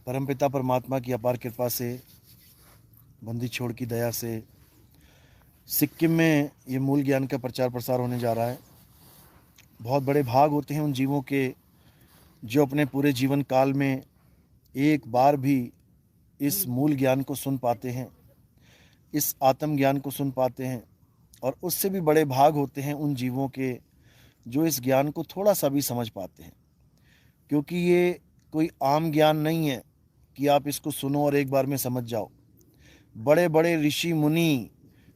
परमपिता परमात्मा की अपार कृपा से, बंदी छोड़ की दया से सिक्किम में ये मूल ज्ञान का प्रचार प्रसार होने जा रहा है। बहुत बड़े भाग होते हैं उन जीवों के जो अपने पूरे जीवन काल में एक बार भी इस मूल ज्ञान को सुन पाते हैं, इस आत्म ज्ञान को सुन पाते हैं। और उससे भी बड़े भाग होते हैं उन जीवों के जो इस ज्ञान को थोड़ा सा भी समझ पाते हैं, क्योंकि ये कोई आम ज्ञान नहीं है कि आप इसको सुनो और एक बार में समझ जाओ। बड़े बड़े ऋषि मुनि,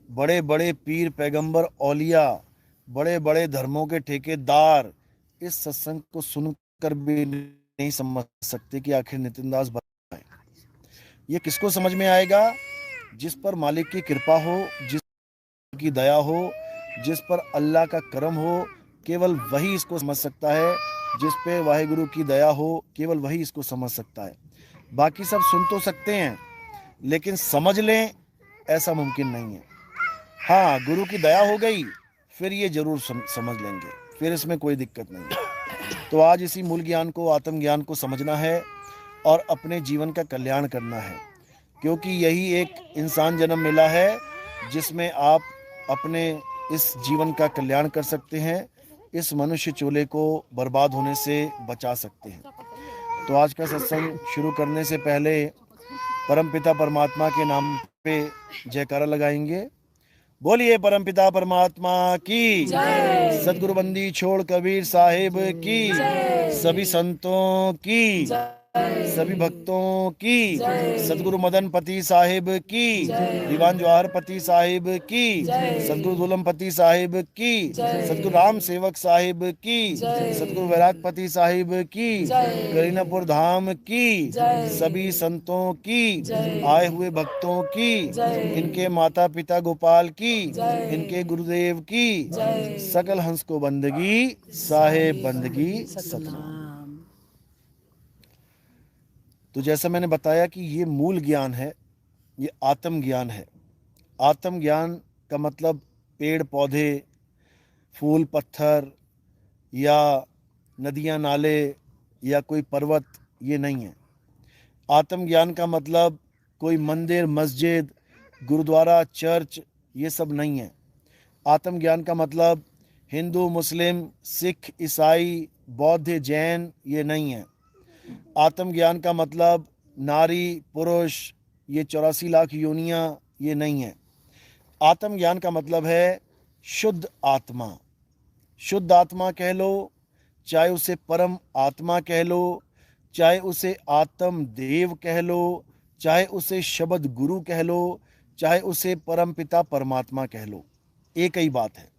बड़े बड़े पीर पैगंबर औलिया, बड़े बड़े धर्मों के ठेकेदार इस सत्संग को सुनकर भी नहीं समझ सकते कि आखिर नितिन दास बता है। ये किसको समझ में आएगा? जिस पर मालिक की कृपा हो, जिस की दया हो, जिस पर अल्लाह का करम हो, केवल वही इसको समझ सकता है। जिस पे वाहेगुरु की दया हो, केवल वही इसको समझ सकता है। बाकी सब सुन तो सकते हैं, लेकिन समझ लें ऐसा मुमकिन नहीं है। हाँ, गुरु की दया हो गई फिर ये जरूर समझ लेंगे, फिर इसमें कोई दिक्कत नहीं है। तो आज इसी मूल ज्ञान को, आत्म ज्ञान को समझना है और अपने जीवन का कल्याण करना है, क्योंकि यही एक इंसान जन्म मिला है जिसमें आप अपने इस जीवन का कल्याण कर सकते हैं, इस मनुष्य चोले को बर्बाद होने से बचा सकते हैं। तो आज का सत्संग शुरू करने से पहले परमपिता परमात्मा के नाम पे जयकारा लगाएंगे। बोलिए परमपिता परमात्मा की, सदगुरु बंदी छोड़ कबीर साहिब की, सभी संतों की, सभी भक्तों की, सदगुरु मदन पति साहिब की, दीवान जवाहर पति साहिब की, सदगुरु दुलम पति साहिब की, सदगुरु राम सेवक साहिब की, सदगुरु वैरागपति साहिब की, करीनापुर धाम की, सभी संतों की, आए हुए भक्तों की, इनके माता पिता गोपाल की, इनके गुरुदेव की, सकल हंस को बंदगी साहेब बंदगी सतनाम। तो जैसा मैंने बताया कि ये मूल ज्ञान है, ये आत्म ज्ञान है। आत्म ज्ञान का मतलब पेड़ पौधे, फूल पत्थर या नदियाँ नाले या कोई पर्वत, ये नहीं है। आत्म ज्ञान का मतलब कोई मंदिर मस्जिद गुरुद्वारा चर्च, ये सब नहीं है। आत्म ज्ञान का मतलब हिंदू मुस्लिम सिख ईसाई बौद्ध जैन, ये नहीं है। आत्म ज्ञान का मतलब नारी पुरुष, ये 84 लाख योनियां, ये नहीं है। आत्म ज्ञान का मतलब है शुद्ध आत्मा। शुद्ध आत्मा कह लो, चाहे उसे परम आत्मा कह लो, चाहे उसे आत्म देव कह लो, चाहे उसे शब्द गुरु कह लो, चाहे उसे परम पिता परमात्मा कह लो, एक ही बात है।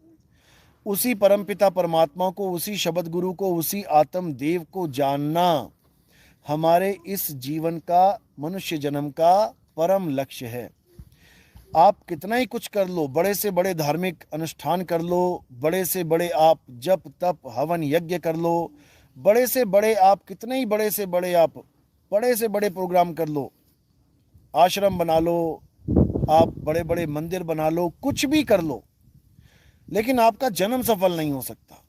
उसी परम पिता परमात्मा को, उसी शब्द गुरु को, उसी आत्म देव को जानना हमारे इस जीवन का, मनुष्य जन्म का परम लक्ष्य है। आप कितना ही कुछ कर लो, बड़े से बड़े धार्मिक अनुष्ठान कर लो, बड़े से बड़े आप जप तप हवन यज्ञ कर लो, बड़े से बड़े आप कितने ही बड़े से बड़े आप बड़े से बड़े प्रोग्राम कर लो, आश्रम बना लो, आप बड़े बड़े मंदिर बना लो, कुछ भी कर लो, लेकिन आपका जन्म सफल नहीं हो सकता।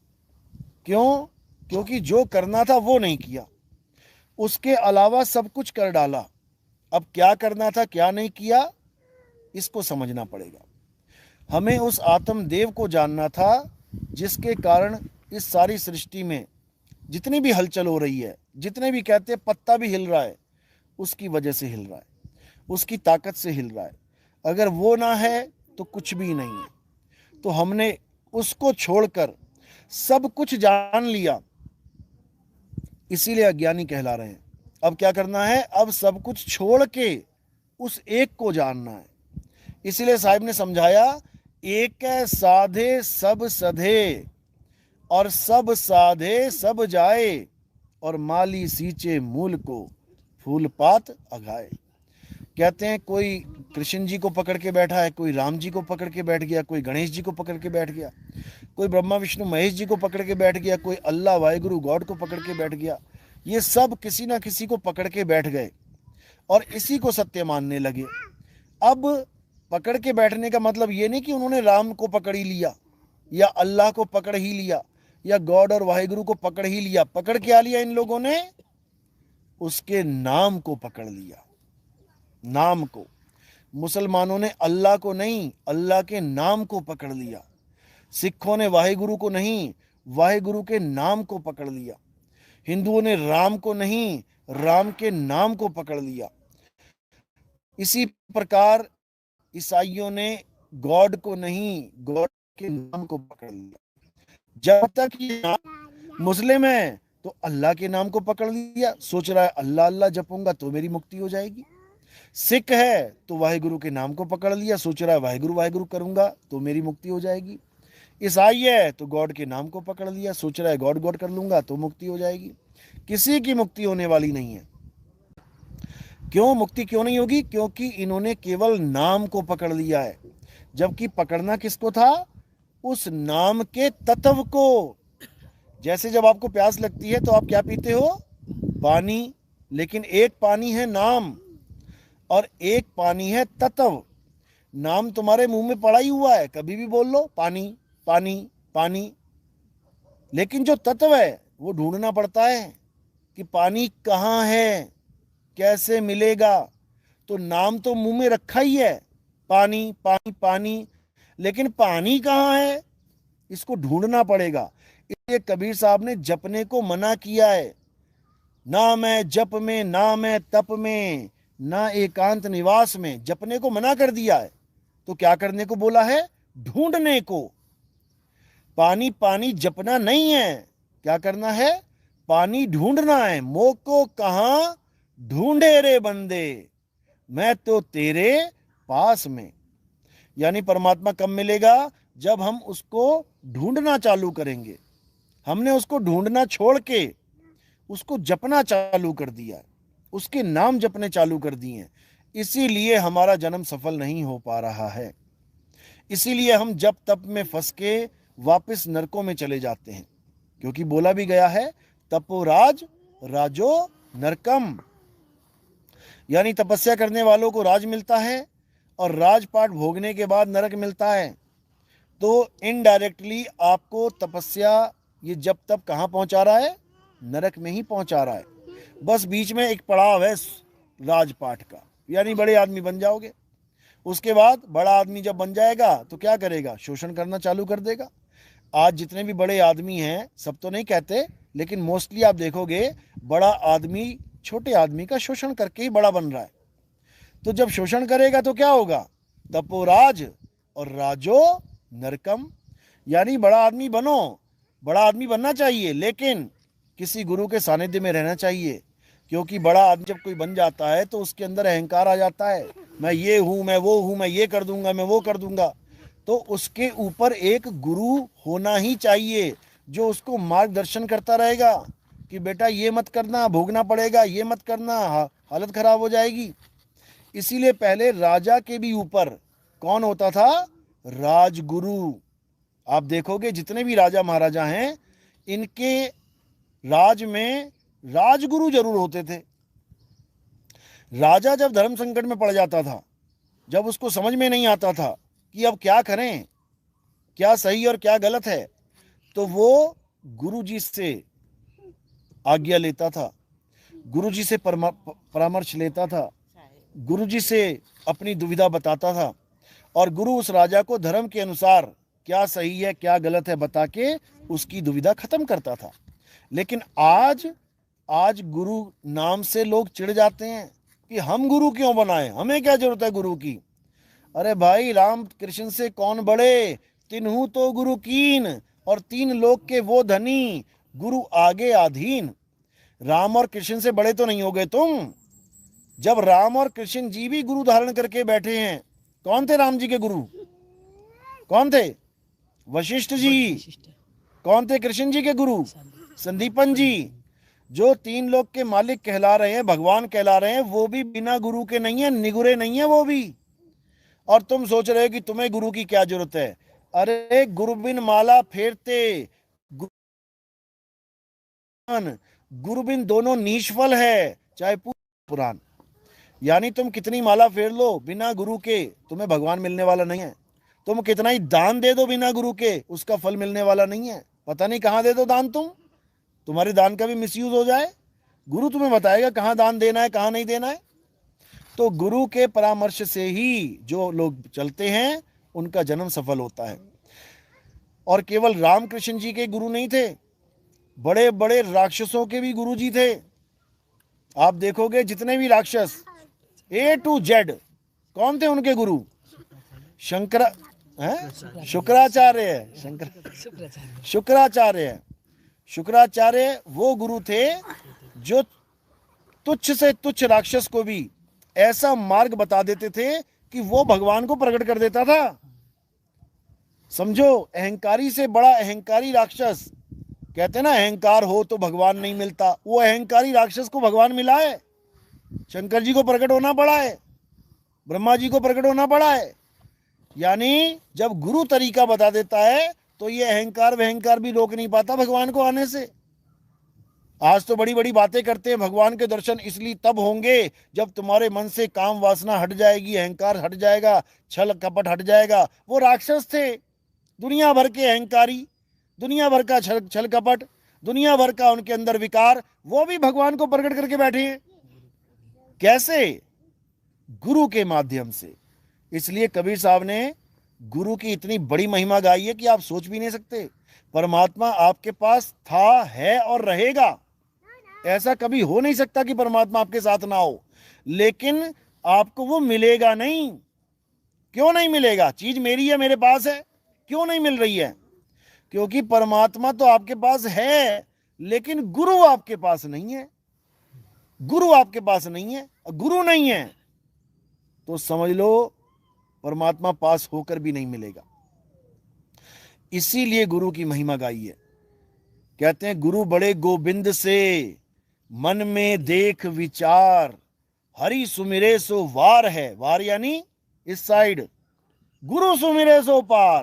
क्यों? क्योंकि जो करना था वो नहीं किया, उसके अलावा सब कुछ कर डाला। अब क्या करना था क्या नहीं किया, इसको समझना पड़ेगा। हमें उस आत्म देव को जानना था जिसके कारण इस सारी सृष्टि में जितनी भी हलचल हो रही है, जितने भी कहते हैं पत्ता भी हिल रहा है, उसकी वजह से हिल रहा है, उसकी ताकत से हिल रहा है। अगर वो ना है तो कुछ भी नहीं है। तो हमने उसको छोड़कर सब कुछ जान लिया, इसीलिए अज्ञानी कहला रहे हैं। अब क्या करना है? अब सब कुछ छोड़ के उस एक को जानना है। इसीलिए साहिब ने समझाया, एक साधे सब सधे और सब साधे सब जाए, और माली सींचे मूल को फूल पात अघाए। कहते हैं कोई कृष्ण जी को पकड़ के बैठा है, कोई राम जी को पकड़ के बैठ गया, कोई गणेश जी को पकड़ के बैठ गया, कोई ब्रह्मा विष्णु महेश जी को पकड़ के बैठ गया, कोई अल्लाह वाहिगुरु गॉड को पकड़ के बैठ गया। ये सब किसी ना किसी को पकड़ के बैठ गए और इसी को सत्य मानने लगे। अब पकड़ के बैठने का मतलब ये नहीं कि उन्होंने राम को पकड़ ही लिया या अल्लाह को पकड़ ही लिया या गॉड और वाहिगुरु को पकड़ ही लिया। पकड़ क्या लिया इन लोगों ने? उसके नाम को पकड़ लिया, नाम को। मुसलमानों ने अल्लाह को नहीं, अल्लाह के नाम को पकड़ लिया। सिखों ने वाहिगुरु को नहीं, वाहिगुरु के नाम को पकड़ लिया। हिंदुओं ने राम को नहीं, राम के नाम को पकड़ लिया। इसी प्रकार ईसाइयों ने गॉड को नहीं, गॉड के नाम को पकड़ लिया। जब तक ये नाम मुस्लिम है तो अल्लाह के नाम को पकड़ लिया, सोच रहा है अल्लाह अल्लाह जपूंगा तो मेरी मुक्ति हो जाएगी। सिख है तो वाहिगुरु के नाम को पकड़ लिया, सोच रहा है वाहिगुरु वाहिगुरु करूंगा तो मेरी मुक्ति हो जाएगी। ईसाई है तो गॉड के नाम को पकड़ लिया, सोच रहा है गॉड गॉड कर लूंगा तो मुक्ति हो जाएगी। किसी की मुक्ति होने वाली नहीं है। क्यों मुक्ति क्यों नहीं होगी? क्योंकि इन्होंने केवल नाम को पकड़ लिया है, जबकि पकड़ना किसको था? उस नाम के तत्व को। जैसे जब आपको प्यास लगती है तो आप क्या पीते हो? पानी। लेकिन एक पानी है नाम और एक पानी है तत्व। नाम तुम्हारे मुंह में पड़ा ही हुआ है, कभी भी बोल लो पानी पानी पानी, लेकिन जो तत्व है वो ढूंढना पड़ता है कि पानी कहाँ है, कैसे मिलेगा। तो नाम तो मुंह में रखा ही है, पानी पानी पानी, लेकिन पानी कहाँ है इसको ढूंढना पड़ेगा। इसलिए कबीर साहब ने जपने को मना किया है। ना मैं जप में, ना मैं तप में, ना एकांत निवास में, जपने को मना कर दिया है। तो क्या करने को बोला है? ढूंढने को। पानी पानी जपना नहीं है, क्या करना है? पानी ढूंढना है। मोह को कहां ढूंढे रे बंदे, मैं तो तेरे पास में। यानी परमात्मा कब मिलेगा? जब हम उसको ढूंढना चालू करेंगे। हमने उसको ढूंढना छोड़ के उसको जपना चालू कर दिया, उसके नाम जपने चालू कर दिए, इसीलिए हमारा जन्म सफल नहीं हो पा रहा है। इसीलिए हम जप तप में फंस के वापस नरकों में चले जाते हैं। क्योंकि बोला भी गया है तपोराज राजो नरकम, यानी तपस्या करने वालों को राज मिलता है और राजपाट भोगने के बाद नरक मिलता है। तो इनडायरेक्टली आपको तपस्या ये जब तब कहाँ पहुंचा रहा है? नरक में ही पहुंचा रहा है। बस बीच में एक पड़ाव है राजपाट का, यानी बड़े आदमी बन जाओगे। उसके बाद बड़ा आदमी जब बन जाएगा तो क्या करेगा? शोषण करना चालू कर देगा। आज जितने भी बड़े आदमी हैं, सब तो नहीं कहते, लेकिन मोस्टली आप देखोगे बड़ा आदमी छोटे आदमी का शोषण करके ही बड़ा बन रहा है। तो जब शोषण करेगा तो क्या होगा? तपोराज और राजो नरकम, यानी बड़ा आदमी बनो। बड़ा आदमी बनना चाहिए, लेकिन किसी गुरु के सानिध्य में रहना चाहिए। क्योंकि बड़ा आदमी जब कोई बन जाता है तो उसके अंदर अहंकार आ जाता है, मैं ये हूँ, मैं वो हूँ, मैं ये कर दूंगा, मैं वो कर दूंगा। तो उसके ऊपर एक गुरु होना ही चाहिए जो उसको मार्गदर्शन करता रहेगा कि बेटा ये मत करना, भोगना पड़ेगा, ये मत करना, हालत खराब हो जाएगी। इसीलिए पहले राजा के भी ऊपर कौन होता था? राजगुरु। आप देखोगे जितने भी राजा महाराजा हैं, इनके राज में राजगुरु जरूर होते थे। राजा जब धर्म संकट में पड़ जाता था, जब उसको समझ में नहीं आता था कि अब क्या करें, क्या सही और क्या गलत है, तो वो गुरुजी से आज्ञा लेता था, गुरुजी से परामर्श लेता था, गुरुजी से अपनी दुविधा बताता था, और गुरु उस राजा को धर्म के अनुसार क्या सही है क्या गलत है बता के उसकी दुविधा खत्म करता था। लेकिन आज गुरु नाम से लोग चिढ़ जाते हैं कि हम गुरु क्यों बनाए, हमें क्या जरूरत है गुरु की। अरे भाई, राम कृष्ण से कौन बड़े, तिन्हू तो गुरु कीन, और तीन लोक के वो धनी, गुरु आगे आधीन। राम और कृष्ण से बड़े तो नहीं हो गए तुम। जब राम और कृष्ण जी भी गुरु धारण करके बैठे हैं, कौन थे राम जी के गुरु? कौन थे? वशिष्ठ जी। कौन थे कृष्ण जी के गुरु? संदीपन जी। जो तीन लोग के मालिक कहला रहे हैं, भगवान कहला रहे हैं, वो भी बिना गुरु के नहीं है, निगुरे नहीं है वो भी। और तुम सोच रहे हो कि तुम्हें गुरु की क्या जरूरत है। अरे गुरु बिन माला फेरते, गुरु बिन दोनों निष्फल है, चाहे पुराण। यानी तुम कितनी माला फेर लो, बिना गुरु के तुम्हें भगवान मिलने वाला नहीं है। तुम कितना ही दान दे दो बिना गुरु के, उसका फल मिलने वाला नहीं है। पता नहीं कहां दे दो दान, तुम्हारे दान का भी मिसयूज हो जाए। गुरु तुम्हें बताएगा कहाँ दान देना है, कहाँ नहीं देना है। तो गुरु के परामर्श से ही जो लोग चलते हैं उनका जन्म सफल होता है। और केवल रामकृष्ण जी के गुरु नहीं थे, बड़े बड़े राक्षसों के भी गुरु जी थे। आप देखोगे जितने भी राक्षस A to Z कौन थे उनके गुरु? शंकर है, शुक्राचार्य है, शुक्राचार्य है। शुक्राचार्य वो गुरु थे जो तुच्छ से तुच्छ राक्षस को भी ऐसा मार्ग बता देते थे कि वो भगवान को प्रकट कर देता था। समझो, अहंकारी से बड़ा अहंकारी राक्षस, कहते हैं ना अहंकार हो तो भगवान नहीं मिलता, वो अहंकारी राक्षस को भगवान मिला है। शंकर जी को प्रकट होना पड़ा है, ब्रह्मा जी को प्रकट होना पड़ा है। यानी जब गुरु तरीका बता देता है तो ये अहंकार वहंकार भी रोक नहीं पाता भगवान को आने से। आज तो बड़ी बड़ी बातें करते हैं, भगवान के दर्शन इसलिए तब होंगे जब तुम्हारे मन से काम वासना हट जाएगी, अहंकार हट जाएगा, छल कपट हट जाएगा। वो राक्षस थे, दुनिया भर के अहंकारी, दुनिया भर का छल कपट, दुनिया भर का उनके अंदर विकार, वो भी भगवान को प्रकट करके बैठे हैं। कैसे? गुरु के माध्यम से। इसलिए कबीर साहब ने गुरु की इतनी बड़ी महिमा गाई है कि आप सोच भी नहीं सकते। परमात्मा आपके पास था, है और रहेगा। ऐसा कभी हो नहीं सकता कि परमात्मा आपके साथ ना हो, लेकिन आपको वो मिलेगा नहीं। क्यों नहीं मिलेगा? चीज मेरी है, मेरे पास है, क्यों नहीं मिल रही है? क्योंकि परमात्मा तो आपके पास है, लेकिन गुरु आपके पास नहीं है। गुरु आपके पास नहीं है, गुरु नहीं है तो समझ लो परमात्मा पास होकर भी नहीं मिलेगा। इसीलिए गुरु की महिमा गाई है। कहते हैं गुरु बड़े गोविंद से मन में देख विचार, हरि सुमिरे सो वार है। वार यानी इस साइड, गुरु सुमिरे सो पार।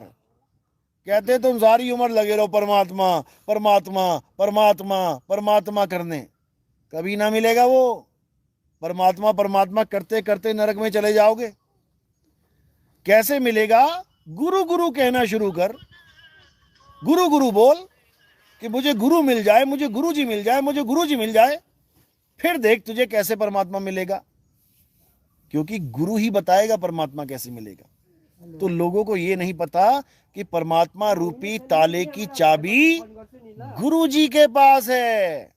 कहते तुम सारी उम्र लगे रहो परमात्मा परमात्मा परमात्मा परमात्मा करने, कभी ना मिलेगा वो। परमात्मा परमात्मा करते करते नरक में चले जाओगे। कैसे मिलेगा? गुरु गुरु कहना शुरू कर, गुरु गुरु बोल कि मुझे गुरु मिल जाए, मुझे गुरु जी मिल जाए, मुझे गुरु जी मिल जाए, फिर देख तुझे कैसे परमात्मा मिलेगा। क्योंकि गुरु ही बताएगा परमात्मा कैसे मिलेगा। तो लोगों को ये नहीं पता कि परमात्मा रूपी ताले की चाबी गुरु जी के पास है।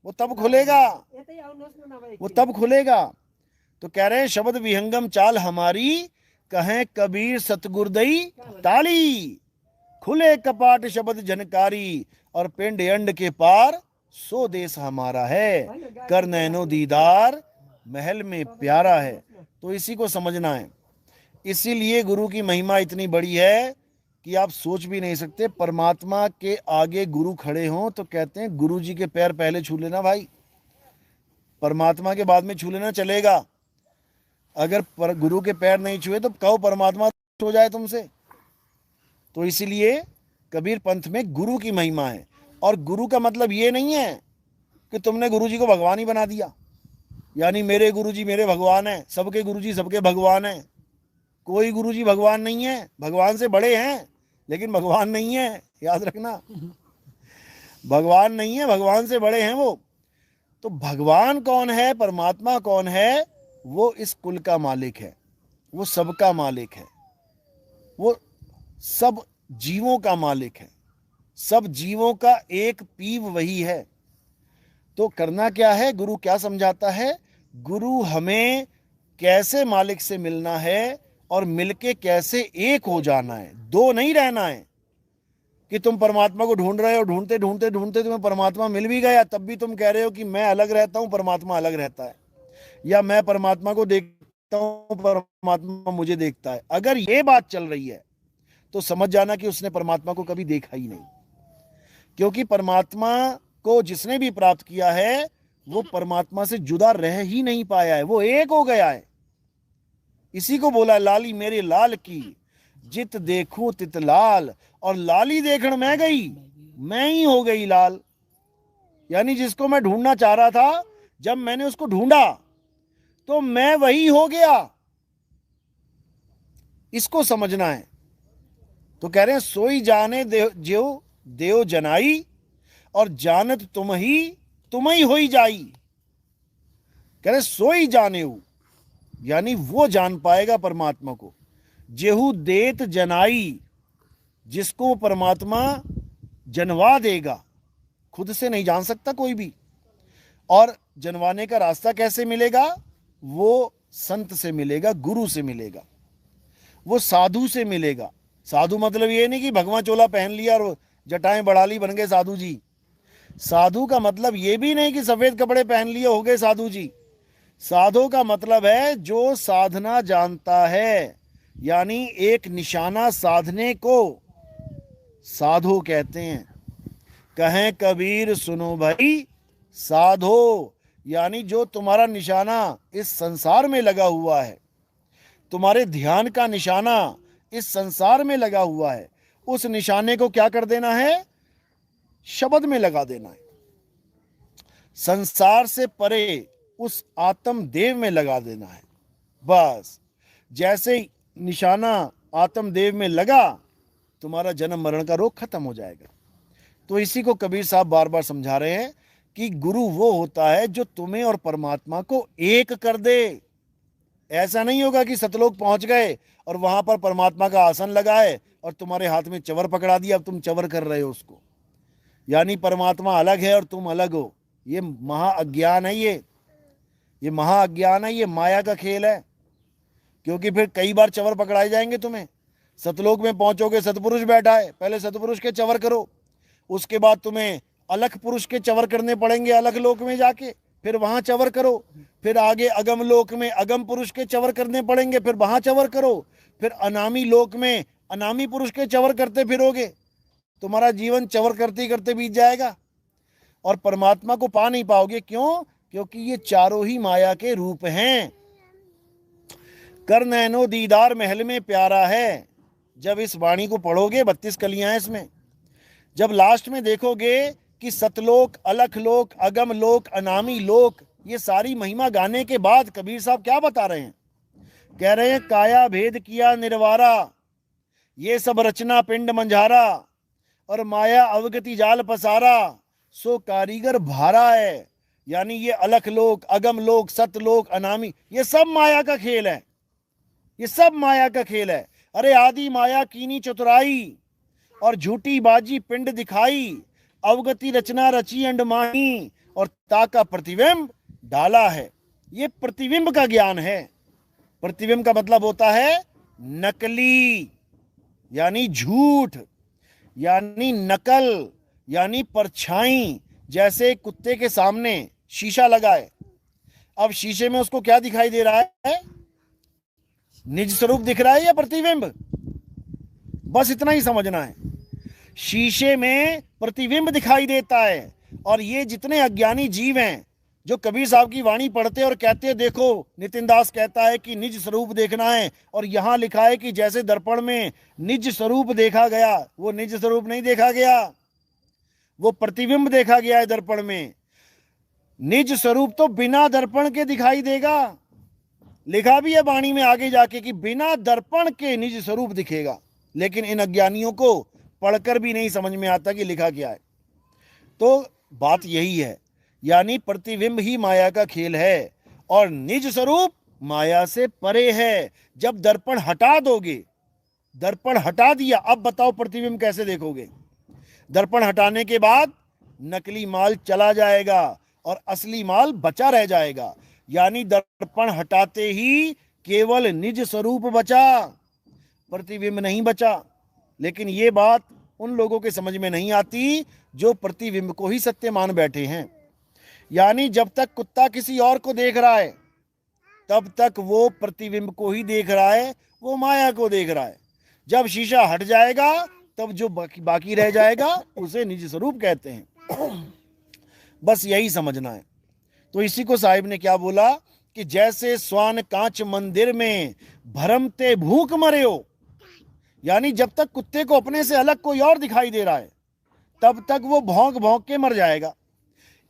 वो तब खुलेगा, वो तब खुलेगा। तो कह रहे हैं शब्द विहंगम चाल हमारी, कहें कबीर सतगुरदई ताली। खुले कपाट शब्द जनकारी, और पिंड अंड के पार सो देश हमारा है। कर नैनो दीदार महल में प्यारा है। तो इसी को समझना है। इसीलिए गुरु की महिमा इतनी बड़ी है कि आप सोच भी नहीं सकते। परमात्मा के आगे गुरु खड़े हों तो कहते हैं गुरु जी के पैर पहले छू लेना भाई, परमात्मा के बाद में छू लेना चलेगा। अगर गुरु के पैर नहीं छुए तो कहो परमात्मा हो जाए तुमसे। तो इसीलिए कबीर पंथ में गुरु की महिमा है। और गुरु का मतलब ये नहीं है कि तुमने गुरु जी को भगवान ही बना दिया, यानी मेरे गुरु जी मेरे भगवान हैं, सबके गुरु जी सबके भगवान हैं। कोई गुरु जी भगवान नहीं है, भगवान से बड़े हैं लेकिन भगवान नहीं है, याद रखना। भगवान नहीं है, भगवान से बड़े हैं वो। तो भगवान कौन है, परमात्मा कौन है? वो इस कुल का मालिक है, वो सबका मालिक है, वो सब जीवों का मालिक है, सब जीवों का एक पीव वही है। तो करना क्या है? गुरु क्या समझाता है? गुरु हमें कैसे मालिक से मिलना है और मिलके कैसे एक हो जाना है, दो नहीं रहना है। कि तुम परमात्मा को ढूंढ रहे हो, ढूंढते ढूंढते ढूंढते तुम्हें परमात्मा मिल भी गया, तब भी तुम कह रहे हो कि मैं अलग रहता हूं, परमात्मा अलग रहता है, या मैं परमात्मा को देखता हूं, परमात्मा मुझे देखता है। अगर ये बात चल रही है तो समझ जाना कि उसने परमात्मा को कभी देखा ही नहीं। क्योंकि परमात्मा को जिसने भी प्राप्त किया है वो परमात्मा से जुदा रह ही नहीं पाया है, वो एक हो गया है। इसी को बोला लाली मेरे लाल की, जित देखूं तित लाल। और लाली देखण मैं गई, मैं ही हो गई लाल। यानी जिसको मैं ढूंढना चाह रहा था, जब मैंने उसको ढूंढा तो मैं वही हो गया। इसको समझना है। तो कह रहे हैं सोई जाने देव जनाई, और जानत तुम ही होई जाई। कह रहे सोई जानेऊ, यानी वो जान पाएगा परमात्मा को। जेहू देत जनाई, जिसको परमात्मा जनवा देगा, खुद से नहीं जान सकता कोई भी। और जनवाने का रास्ता कैसे मिलेगा? वो संत से मिलेगा, गुरु से मिलेगा, वो साधु से मिलेगा। साधु मतलब ये नहीं कि भगवा चोला पहन लिया और जटाएं बढ़ा ली बन गए साधु जी। साधु का मतलब ये भी नहीं कि सफेद कपड़े पहन लिए हो गए साधु जी। साधु का मतलब है जो साधना जानता है, यानी एक निशाना साधने को साधु कहते हैं। कहें कबीर सुनो भाई साधो, यानी जो तुम्हारा निशाना इस संसार में लगा हुआ है, तुम्हारे ध्यान का निशाना इस संसार में लगा हुआ है, उस निशाने को क्या कर देना है? शब्द में लगा देना है। संसार से परे उस आत्म देव में लगा देना है। बस जैसे निशाना आत्म देव में लगा, तुम्हारा जन्म मरण का रोग खत्म हो जाएगा। तो इसी को कबीर साहब बार बार समझा रहे हैं कि गुरु वो होता है जो तुम्हें और परमात्मा को एक कर दे। ऐसा नहीं होगा कि सतलोक पहुंच गए और वहां पर परमात्मा का आसन लगा है और तुम्हारे हाथ में चवर पकड़ा दिया, अब तुम चवर कर रहे हो उसको, यानी परमात्मा अलग है और तुम अलग हो। ये महा अज्ञान है, ये महा अज्ञान है, ये माया का खेल है। क्योंकि फिर कई बार चवर पकड़ाए जाएंगे तुम्हें। सतलोक में पहुंचोगे, सतपुरुष बैठा है, पहले सतपुरुष के चवर करो, उसके बाद तुम्हें अलख पुरुष के चवर करने पड़ेंगे अलख लोक में जाके, फिर वहां चवर करो। फिर आगे अगम लोक में अगम पुरुष के चवर करने पड़ेंगे, फिर वहां चवर करो। फिर अनामी लोक में अनामी पुरुष के चवर करते फिरोगे, तुम्हारा जीवन चवर करते करते बीत जाएगा और परमात्मा को पा नहीं पाओगे। क्यों? क्योंकि ये चारों ही माया के रूप हैं। कर नैनो दीदार महल में प्यारा है। जब इस वाणी को पढ़ोगे, 32 कलियां हैं इसमें, जब लास्ट में देखोगे कि सतलोक, अलख लोक, अगम लोक, अनामी लोक, ये सारी महिमा गाने के बाद कबीर साहब क्या बता रहे हैं? कह रहे हैं काया भेद किया निर्वारा, ये सब रचना पिंड मंझारा, और माया अवगति जाल पसारा, सो कारीगर भारा है। यानी ये अलख लोक, अगम लोक, सतलोक, अनामी, ये सब माया का खेल है, ये सब माया का खेल है। अरे आदि माया कीनी चतुराई और झूठी बाजी पिंड दिखाई, अवगति रचना रची अंडमाही, और ताका प्रतिबिंब डाला है। ये प्रतिबिंब का ज्ञान है। प्रतिबिंब का मतलब होता है नकली, यानी झूठ, यानी नकल, यानी परछाई। जैसे कुत्ते के सामने शीशा लगा है, अब शीशे में उसको क्या दिखाई दे रहा है? निज स्वरूप दिख रहा है या प्रतिबिंब? बस इतना ही समझना है। शीशे में प्रतिबिंब दिखाई देता है। और ये जितने अज्ञानी जीव हैं जो कबीर साहब की वाणी पढ़ते और कहते हैं, देखो नितिन दास कहता है कि निज स्वरूप देखना है, और यहां लिखा है कि जैसे दर्पण में निज स्वरूप देखा गया, वो निज स्वरूप नहीं देखा गया, वो प्रतिबिंब देखा गया है दर्पण में। निज स्वरूप तो बिना दर्पण के दिखाई देगा। लिखा भी है वाणी में आगे जाके कि बिना दर्पण के निज स्वरूप दिखेगा। लेकिन इन अज्ञानियों को पढ़कर भी नहीं समझ में आता कि लिखा क्या है। तो बात यही है, यानी प्रतिबिंब ही माया का खेल है और निज स्वरूप माया से परे है। जब दर्पण हटा दोगे, दर्पण हटा दिया, अब बताओ प्रतिबिंब कैसे देखोगे? दर्पण हटाने के बाद नकली माल चला जाएगा और असली माल बचा रह जाएगा। यानी दर्पण हटाते ही केवल निज स्वरूप बचा, प्रतिबिंब नहीं बचा। लेकिन ये बात उन लोगों के समझ में नहीं आती जो प्रतिबिंब को ही सत्य मान बैठे हैं। यानी जब तक कुत्ता किसी और को देख रहा है, तब तक वो प्रतिबिंब को ही देख रहा है, वो माया को देख रहा है। जब शीशा हट जाएगा, तब जो बाकी रह जाएगा उसे निज स्वरूप कहते हैं। बस यही समझना है। तो इसी को साहिब ने क्या बोला कि जैसे स्वान कांच मंदिर में भरमते भूख मरे हो, यानी जब तक कुत्ते को अपने से अलग कोई और दिखाई दे रहा है, तब तक वो भौंक भौंक के मर जाएगा।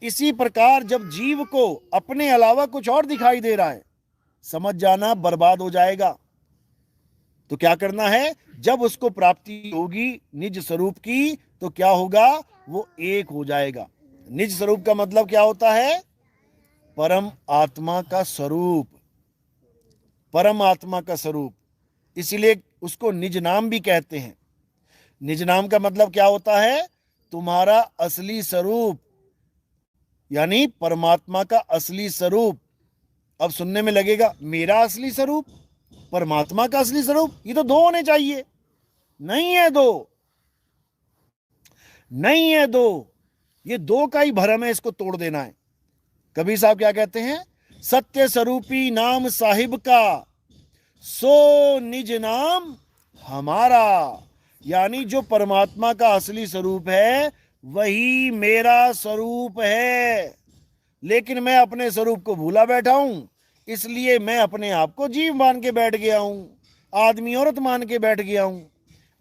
इसी प्रकार जब जीव को अपने अलावा कुछ और दिखाई दे रहा है, समझ जाना बर्बाद हो जाएगा। तो क्या करना है? जब उसको प्राप्ति होगी निज स्वरूप की, तो क्या होगा? वो एक हो जाएगा। निज स्वरूप का मतलब क्या होता है? परम आत्मा का स्वरूप, परम आत्मा का स्वरूप, इसीलिए उसको निज नाम भी कहते हैं। निज नाम का मतलब क्या होता है? तुम्हारा असली स्वरूप, यानी परमात्मा का असली स्वरूप। अब सुनने में लगेगा मेरा असली स्वरूप, परमात्मा का असली स्वरूप, ये तो दो होने चाहिए। नहीं है दो, नहीं है दो, ये दो का ही भरम है, इसको तोड़ देना है। कबीर साहब क्या कहते हैं? सत्य स्वरूपी नाम साहिब का, सो निज नाम हमारा। यानी जो परमात्मा का असली स्वरूप है वही मेरा स्वरूप है, लेकिन मैं अपने स्वरूप को भूला बैठा हूं, इसलिए मैं अपने आप को जीव मान के बैठ गया हूं, आदमी औरत मान के बैठ गया हूं।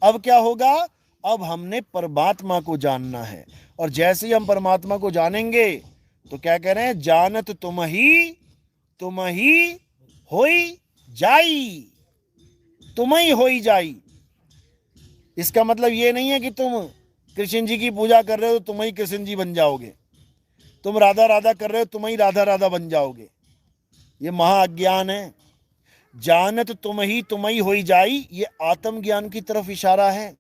अब क्या होगा? अब हमने परमात्मा को जानना है, और जैसे ही हम परमात्मा को जानेंगे तो क्या कह रहे हैं? जानत तुम ही होई जाई, तुम ही होई जाई। इसका मतलब ये नहीं है कि तुम कृष्ण जी की पूजा कर रहे हो तो तुम ही कृष्ण जी बन जाओगे, तुम राधा राधा कर रहे हो तुम ही राधा राधा बन जाओगे। ये महाअज्ञान है। जानत तुम ही होई जाई, ये आत्मज्ञान की तरफ इशारा है।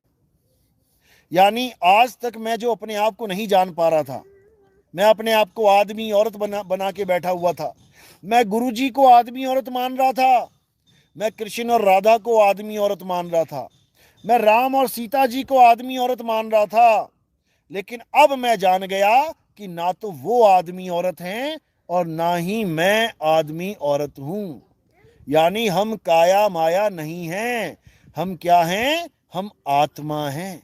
यानी आज तक मैं जो अपने आप को नहीं जान पा रहा था, मैं अपने आप को आदमी औरत बना के बैठा हुआ था, मैं गुरु जी को आदमी औरत मान रहा था, मैं कृष्ण और राधा को आदमी औरत मान रहा था, मैं राम और सीता जी को आदमी औरत मान रहा था। लेकिन अब मैं जान गया कि ना तो वो आदमी औरत हैं और ना ही मैं आदमी औरत हूं। यानी हम काया माया नहीं हैं, हम क्या हैं? हम आत्मा हैं।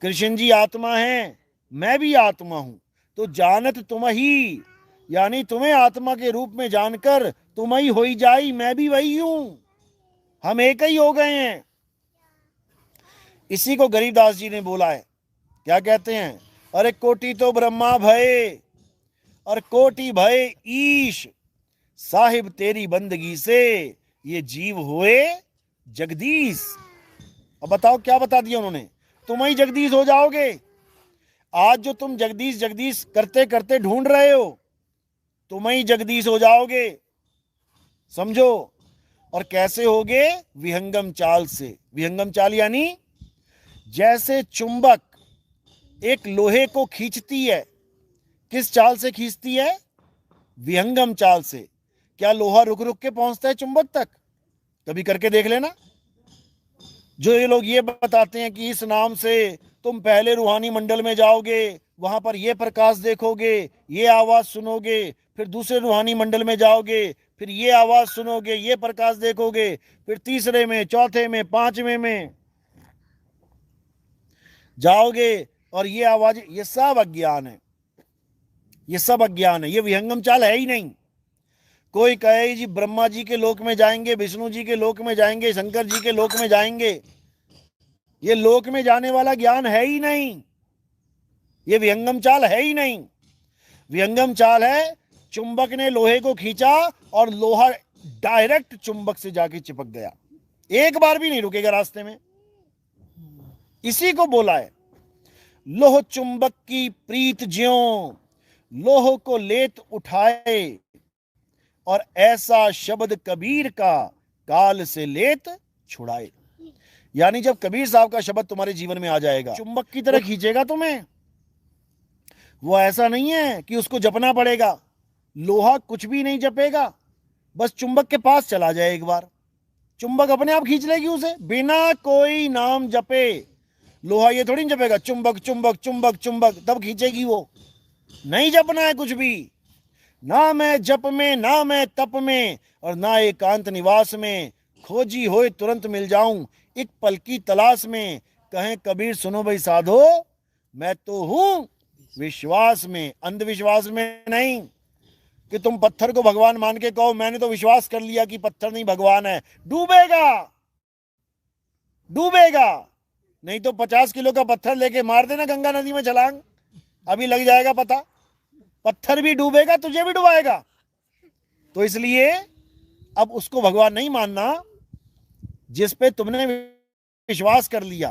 कृष्ण जी आत्मा हैं, मैं भी आत्मा हूं। तो जानत तुम ही, यानी तुम्हें आत्मा के रूप में जानकर तुम ही होई जाई, मैं भी वही हूं, हम एक ही हो गए हैं। इसी को गरीबदास जी ने बोला है। क्या कहते हैं? अरे कोटि तो ब्रह्मा भय और कोटि भय ईश, साहिब तेरी बंदगी से ये जीव हुए जगदीश। अब बताओ क्या बता दिया उन्होंने? तुम ही जगदीश हो जाओगे। आज जो तुम जगदीश जगदीश करते करते ढूंढ रहे हो, तुम ही जगदीश हो जाओगे, समझो। और कैसे होगे? विहंगम चाल से। विहंगम चाल यानी जैसे चुंबक एक लोहे को खींचती है, किस चाल से खींचती है? विहंगम चाल से। क्या लोहा रुक रुक के पहुंचता है चुंबक तक? कभी करके देख लेना। जो ये लोग ये बताते हैं कि इस नाम से तुम पहले रूहानी मंडल में जाओगे, वहां पर ये प्रकाश देखोगे, ये आवाज सुनोगे, फिर दूसरे रूहानी मंडल में जाओगे, फिर ये आवाज सुनोगे, ये प्रकाश देखोगे, फिर तीसरे में, चौथे में, पांचवें में जाओगे और ये आवाज, ये सब अज्ञान है, ये सब अज्ञान है, ये विहंगम चाल है ही नहीं। कोई कहे जी ब्रह्मा जी के लोक में जाएंगे, विष्णु जी के लोक में जाएंगे, शंकर जी के लोक में जाएंगे, ये लोक में जाने वाला ज्ञान है ही नहीं, ये विहंगम चाल है ही नहीं। विहंगम चाल है चुंबक ने लोहे को खींचा और लोहा डायरेक्ट चुंबक से जाके चिपक गया, एक बार भी नहीं रुकेगा रास्ते में। इसी को बोला है लोह चुंबक की प्रीत ज्यों, लोह को लेत उठाए, और ऐसा शब्द कबीर का काल से लेत छुड़ाए। यानी जब कबीर साहब का शब्द तुम्हारे जीवन में आ जाएगा, चुंबक की तरह खींचेगा तुम्हें। वो ऐसा नहीं है कि उसको जपना पड़ेगा, लोहा कुछ भी नहीं जपेगा, बस चुंबक के पास चला जाए एक बार, चुंबक अपने आप खींच लेगी उसे, बिना कोई नाम जपे। लोहा ये थोड़ी जपेगा चुंबक चुंबक चुंबक चुंबक, तब खींचेगी वो। नहीं जपना है कुछ भी, ना मैं जप में, ना मैं तप में, और ना एकांत निवास में, खोजी होए तुरंत मिल जाऊं एक पल की तलाश में। कहें कबीर सुनो भाई साधो, मैं तो हूं विश्वास में, अंधविश्वास में नहीं कि तुम पत्थर को भगवान मान के कहो मैंने तो विश्वास कर लिया कि पत्थर नहीं भगवान है। डूबेगा, डूबेगा। नहीं तो 50 किलो का पत्थर लेके मार देना गंगा नदी में छलांग, अभी लग जाएगा पता, पत्थर भी डूबेगा, तुझे भी डुबाएगा। तो इसलिए अब उसको भगवान नहीं मानना जिस पे तुमने विश्वास कर लिया,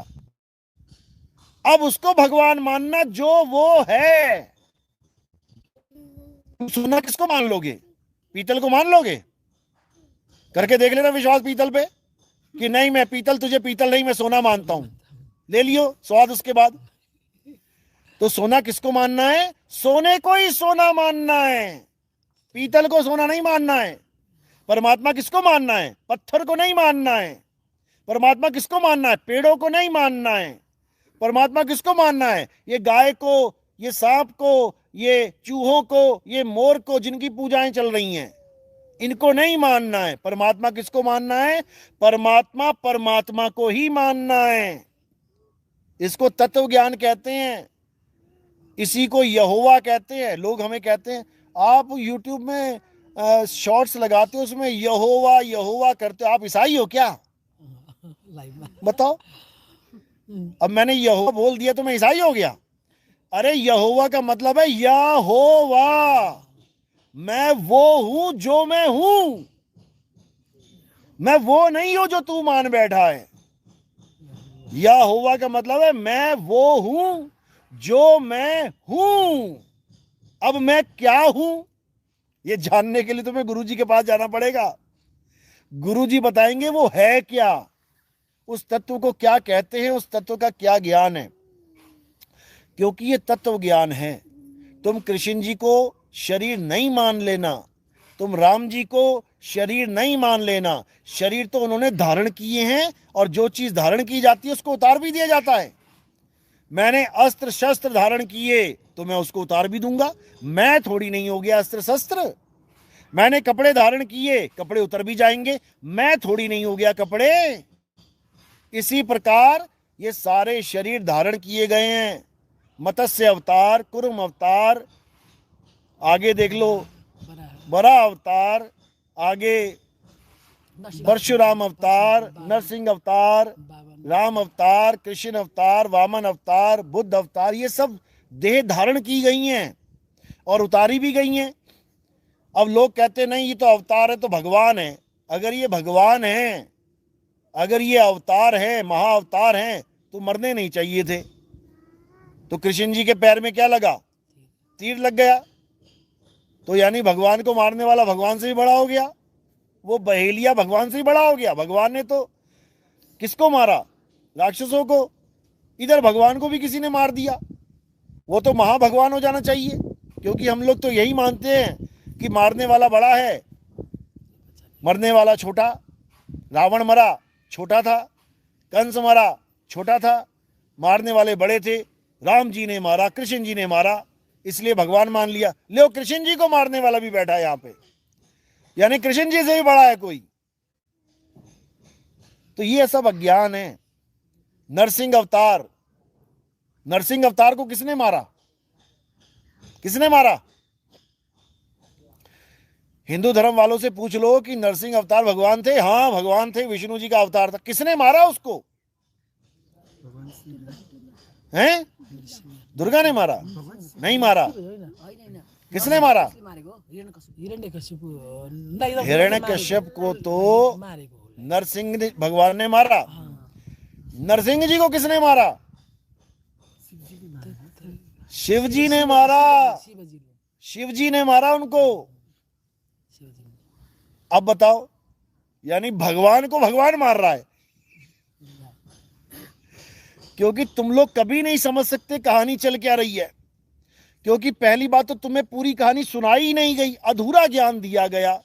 अब उसको भगवान मानना जो वो है। तुम सोना किसको मान लोगे? पीतल को मान लोगे? करके देख लेना विश्वास पीतल पे कि नहीं मैं पीतल, तुझे पीतल नहीं, मैं सोना मानता हूं। ले लियो स्वाद उसके बाद। तो सोना किसको मानना है? सोने को ही सोना मानना है, पीतल को सोना नहीं मानना है। परमात्मा किसको मानना है? पत्थर को नहीं मानना है। परमात्मा किसको मानना है? पेड़ों को नहीं मानना है। परमात्मा किसको मानना है? ये गाय को, ये सांप को, ये चूहों को, ये मोर को, जिनकी पूजाएं चल रही हैं, इनको नहीं मानना है। परमात्मा किसको मानना है? परमात्मा परमात्मा को ही मानना है। इसको तत्व ज्ञान कहते हैं, इसी को यहोवा कहते हैं। लोग हमें कहते हैं, आप यूट्यूब में शॉर्ट्स लगाते हो, उसमें यहोवा यहोवा करते हो, आप ईसाई हो क्या? बताओ। अब मैंने यहोवा बोल दिया तो मैं ईसाई हो गया? अरे यहोवा का मतलब है यहोवा, मैं वो हूं जो मैं हूं, मैं वो नहीं हूं जो तू मान बैठा है। यहोवा का मतलब है मैं वो हूं जो मैं हूं। अब मैं क्या हूं, ये जानने के लिए तुम्हें गुरुजी के पास जाना पड़ेगा। गुरुजी बताएंगे वो है क्या, उस तत्व को क्या कहते हैं, उस तत्व का क्या ज्ञान है, क्योंकि ये तत्व ज्ञान है। तुम कृष्ण जी को शरीर नहीं मान लेना, तुम राम जी को शरीर नहीं मान लेना। शरीर तो उन्होंने धारण किए हैं, और जो चीज धारण की जाती है उसको उतार भी दिया जाता है। मैंने अस्त्र शस्त्र धारण किए तो मैं उसको उतार भी दूंगा, मैं थोड़ी नहीं हो गया अस्त्र शस्त्र। मैंने कपड़े धारण किए, कपड़े उतर भी जाएंगे, मैं थोड़ी नहीं हो गया कपड़े। इसी प्रकार ये सारे शरीर धारण किए गए हैं। मत्स्य अवतार, कुर्म अवतार, आगे देख लो बरा अवतार, आगे परशुराम अवतार, नरसिंह अवतार, राम अवतार, कृष्ण अवतार, वामन अवतार, बुद्ध अवतार, ये सब देह धारण की गई हैं और उतारी भी गई हैं। अब लोग कहते नहीं ये तो अवतार है तो भगवान है। अगर ये भगवान है, अगर ये अवतार है, महाअवतार हैं, तो मरने नहीं चाहिए थे। तो कृष्ण जी के पैर में क्या लगा? तीर लग गया। तो यानी भगवान को मारने वाला भगवान से भी बड़ा हो गया, वो बहेलिया भगवान से ही बड़ा हो गया। भगवान ने तो किसको मारा? राक्षसों को। इधर भगवान को भी किसी ने मार दिया। वो तो महाभगवान हो जाना चाहिए, क्योंकि हम लोग तो यही मानते हैं कि मारने वाला बड़ा है, मरने वाला छोटा। रावण मरा, छोटा था। कंस मरा, छोटा था। मारने वाले बड़े थे। राम जी ने मारा, कृष्ण जी ने मारा, इसलिए भगवान मान लिया। लो कृष्ण जी को मारने वाला भी बैठा है यहाँ पे, यानी कृष्ण जी से भी बड़ा है कोई। तो ये सब अज्ञान है। नरसिंह अवतार, नरसिंह अवतार को किसने मारा? किसने मारा? हिंदू धर्म वालों से पूछ लो कि नरसिंह अवतार भगवान थे? हाँ भगवान थे, विष्णु जी का अवतार था। किसने मारा उसको? हैं? दुर्गा ने मारा? नहीं मारा। किसने मारा? हिरण्यकश्यप को तो नरसिंह भगवान ने मारा। नरसिंह जी को किसने मारा? शिव जी ने मारा। शिव जी ने मारा उनको। अब बताओ, यानी भगवान को भगवान मार रहा है। क्योंकि तुम लोग कभी नहीं समझ सकते कहानी चल क्या रही है, क्योंकि पहली बात तो तुम्हें पूरी कहानी सुनाई ही नहीं गई, अधूरा ज्ञान दिया गया।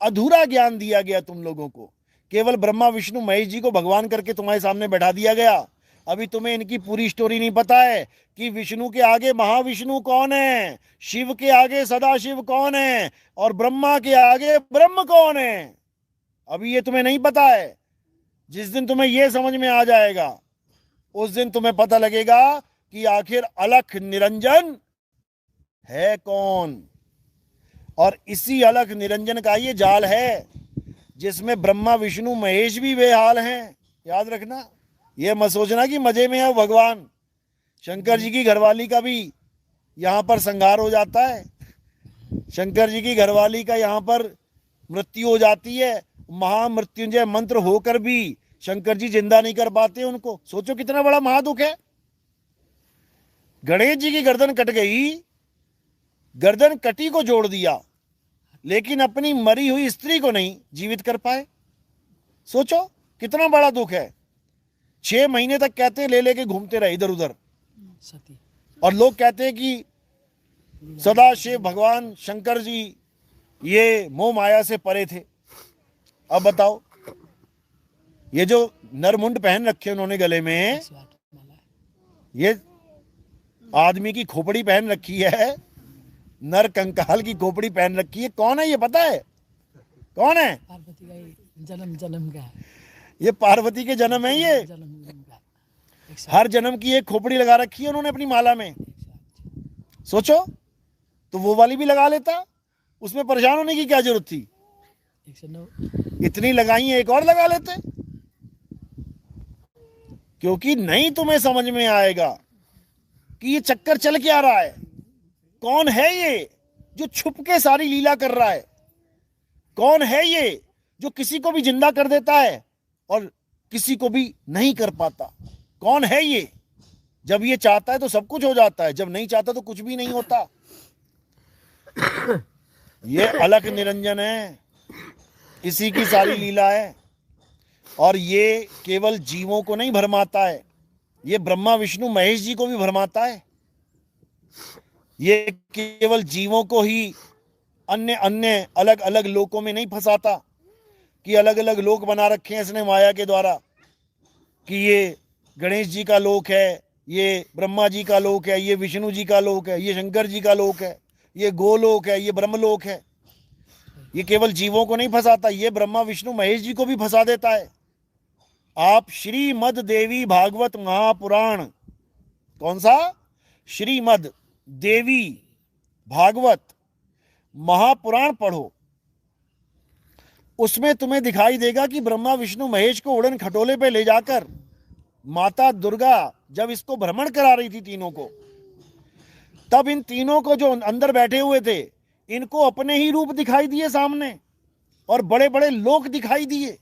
अधूरा ज्ञान दिया गया तुम लोगों को। केवल ब्रह्मा विष्णु महेश जी को भगवान करके तुम्हारे सामने बैठा दिया गया। अभी तुम्हें इनकी पूरी स्टोरी नहीं पता है कि विष्णु के आगे महाविष्णु कौन है, शिव के आगे सदाशिव कौन है, और ब्रह्मा के आगे ब्रह्म कौन है। अभी ये तुम्हें नहीं पता है। जिस दिन तुम्हें ये समझ में आ जाएगा, उस दिन तुम्हें पता लगेगा कि आखिर अलख निरंजन है कौन। और इसी अलख निरंजन का ये जाल है जिसमें ब्रह्मा विष्णु महेश भी बेहाल हैं। याद रखना, ये मत सोचना कि मजे में है भगवान। शंकर जी की घरवाली का भी यहाँ पर संहार हो जाता है। शंकर जी की घरवाली का यहाँ पर मृत्यु हो जाती है। महामृत्युंजय मंत्र होकर भी शंकर जी जिंदा नहीं कर पाते उनको। सोचो कितना बड़ा महादुख है। गणेश जी की गर्दन कट गई गर्दन कटी को जोड़ दिया, लेकिन अपनी मरी हुई स्त्री को नहीं जीवित कर पाए। सोचो कितना बड़ा दुख है। 6 महीने तक कहते ले लेके घूमते रहे इधर उधर, और लोग कहते हैं कि सदाशिव भगवान शंकर जी ये मोह माया से परे थे। अब बताओ, ये जो नरमुंड पहन रखे उन्होंने गले में, ये आदमी की खोपड़ी पहन रखी है, नर कंकाल की खोपड़ी पहन रखी है। कौन है ये पता है? कौन है? पार्वती का जन्म का है। ये पार्वती के जन्म है। ये हर जन्म की एक खोपड़ी लगा रखी है उन्होंने अपनी माला में। सोचो, तो वो वाली भी लगा लेता, उसमें परेशान होने की क्या जरूरत थी? 109 इतनी लगाई है, एक और लगा लेते। क्योंकि नहीं तुम्हें समझ में आएगा कि ये चक्कर चल क्या रहा है। कौन है ये जो छुप के सारी लीला कर रहा है? कौन है ये जो किसी को भी जिंदा कर देता है और किसी को भी नहीं कर पाता? कौन है ये? जब ये चाहता है तो सब कुछ हो जाता है, जब नहीं चाहता तो कुछ भी नहीं होता। ये अलख निरंजन है, इसी की सारी लीला है। और ये केवल जीवों को नहीं भरमाता है, ये ब्रह्मा विष्णु महेश जी को भी भरमाता है। ये केवल जीवों को ही अन्य अन्य अलग अलग लोकों में नहीं फंसाता कि अलग अलग लोक बना रखे हैं इसने माया के द्वारा, कि ये गणेश जी का लोक है, ये ब्रह्मा जी का लोक है, ये विष्णु जी का लोक है, ये शंकर जी का लोक है, ये गोलोक है, ये ब्रह्मलोक है। ये केवल जीवों को नहीं फंसाता, ये ब्रह्मा विष्णु महेश जी को भी फंसा देता है। आप श्रीमद देवी भागवत महापुराण, कौन सा? श्रीमद देवी भागवत महापुराण पढ़ो, उसमें तुम्हें दिखाई देगा कि ब्रह्मा विष्णु महेश को उड़न खटोले पे ले जाकर माता दुर्गा जब इसको भ्रमण करा रही थी तीनों को, तब इन तीनों को जो अंदर बैठे हुए थे, इनको अपने ही रूप दिखाई दिए सामने, और बड़े बड़े लोक दिखाई दिए।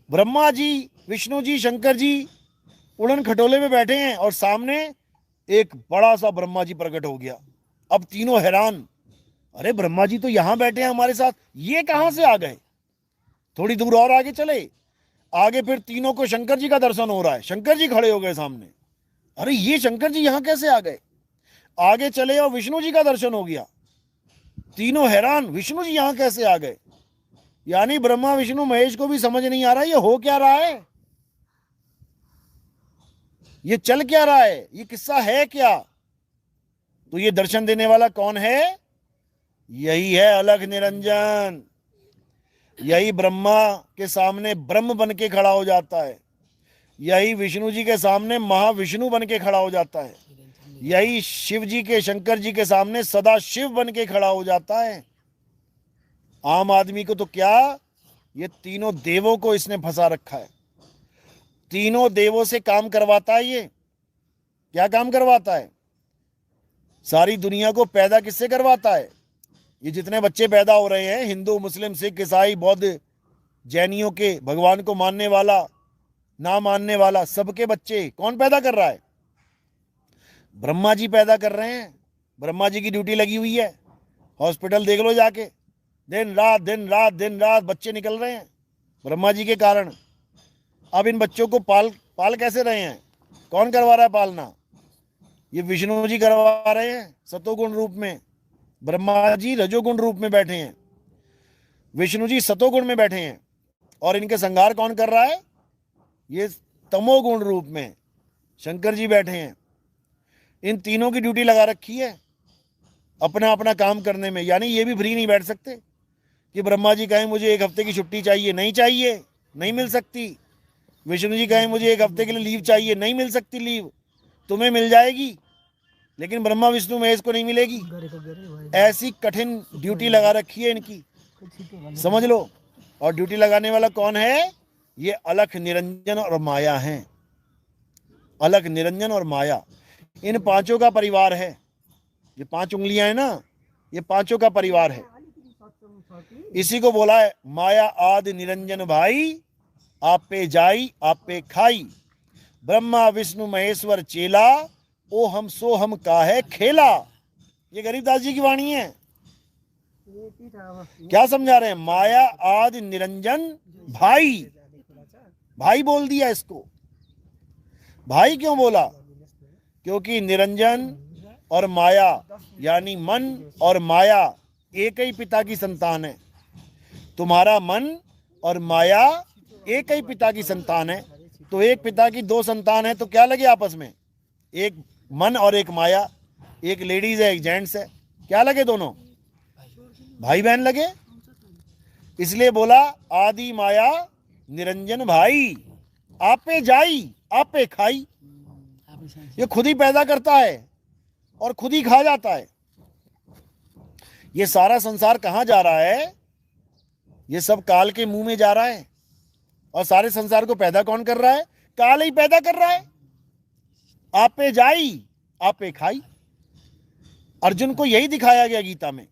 ब्रह्मा जी, विष्णु जी, शंकर जी उड़न खटोले में बैठे हैं और सामने एक बड़ा सा ब्रह्मा जी प्रकट हो गया। अब तीनों हैरान, अरे ब्रह्मा जी तो यहां बैठे हैं हमारे साथ, ये कहां से आ गए? थोड़ी दूर और आगे चले, आगे फिर तीनों को शंकर जी का दर्शन हो रहा है, शंकर जी खड़े हो गए सामने, अरे ये शंकर जी यहां कैसे आ गए? आगे चले और विष्णु जी का दर्शन हो गया, तीनों हैरान, विष्णु जी यहां कैसे आ गए? यानी ब्रह्मा विष्णु महेश को भी समझ नहीं आ रहा ये हो क्या रहा है, ये चल क्या रहा है, ये किस्सा है क्या? तो ये दर्शन देने वाला कौन है? यही है अलख निरंजन। यही ब्रह्मा के सामने ब्रह्म बन के खड़ा हो जाता है, यही विष्णु जी के सामने महाविष्णु बन के खड़ा हो जाता है, यही शिव जी के, शंकर जी के सामने सदा शिव बन के खड़ा हो जाता है। आम आदमी को तो क्या, ये तीनों देवों को इसने फंसा रखा है। तीनों देवों से काम करवाता है। ये क्या काम करवाता है? सारी दुनिया को पैदा किससे करवाता है? ये जितने बच्चे पैदा हो रहे हैं, हिंदू, मुस्लिम, सिख, ईसाई, बौद्ध, जैनियों के, भगवान को मानने वाला, ना मानने वाला, सबके बच्चे कौन पैदा कर रहा है? ब्रह्मा जी पैदा कर रहे हैं। ब्रह्मा जी की ड्यूटी लगी हुई है। हॉस्पिटल देख लो जाके, दिन रात दिन रात दिन रात बच्चे निकल रहे हैं ब्रह्मा जी के कारण। अब इन बच्चों को पाल कैसे रहे हैं? कौन करवा रहा है पालना? ये विष्णु जी करवा रहे हैं सतोगुण रूप में, ब्रह्मा जी रजोगुण रूप में बैठे हैं, विष्णु जी सतोगुण में बैठे हैं, और इनके संहार कौन कर रहा है? ये तमोगुण रूप में शंकर जी बैठे हैं। इन तीनों की ड्यूटी लगा रखी है अपना अपना काम करने में। यानी ये भी फ्री नहीं बैठ सकते कि ब्रह्मा जी कहें मुझे 1 हफ्ते की छुट्टी चाहिए, नहीं चाहिए, नहीं मिल सकती। विष्णु जी कहें मुझे 1 हफ्ते के लिए लीव चाहिए, नहीं मिल सकती लीव। तुम्हें मिल जाएगी लेकिन ब्रह्मा विष्णु महेश को नहीं मिलेगी। ऐसी कठिन ड्यूटी लगा रखी है इनकी, समझ लो। और ड्यूटी लगाने वाला कौन है? ये अलख निरंजन और माया है। अलख निरंजन और माया, इन पांचों का परिवार है। ये 5 उंगलियां है ना, ये पांचों का परिवार है। इसी को बोला है माया आदि निरंजन भाई, आप पे जाई आप पे खाई, ब्रह्मा विष्णु महेश्वर चेला, ओ हम सो हम का है खेला। ये गरीबदास जी की वाणी है। क्या समझा रहे हैं? माया आदि निरंजन भाई, भाई बोल दिया इसको। भाई क्यों बोला? क्योंकि निरंजन और माया यानी मन और माया एक ही पिता की संतान है। तुम्हारा मन और माया एक ही पिता की संतान है। तो एक पिता की दो संतान है तो क्या लगे आपस में? एक मन और एक माया, एक लेडीज है एक जेंट्स है, क्या लगे? दोनों भाई बहन लगे। इसलिए बोला आदि माया निरंजन भाई, आपे जाई आपे खाई। ये खुद ही पैदा करता है और खुद ही खा जाता है। ये सारा संसार कहां जा रहा है? ये सब काल के मुंह में जा रहा है। और सारे संसार को पैदा कौन कर रहा है? काल ही पैदा कर रहा है। आपे जाई आपे खाई। अर्जुन को यही दिखाया गया गीता में।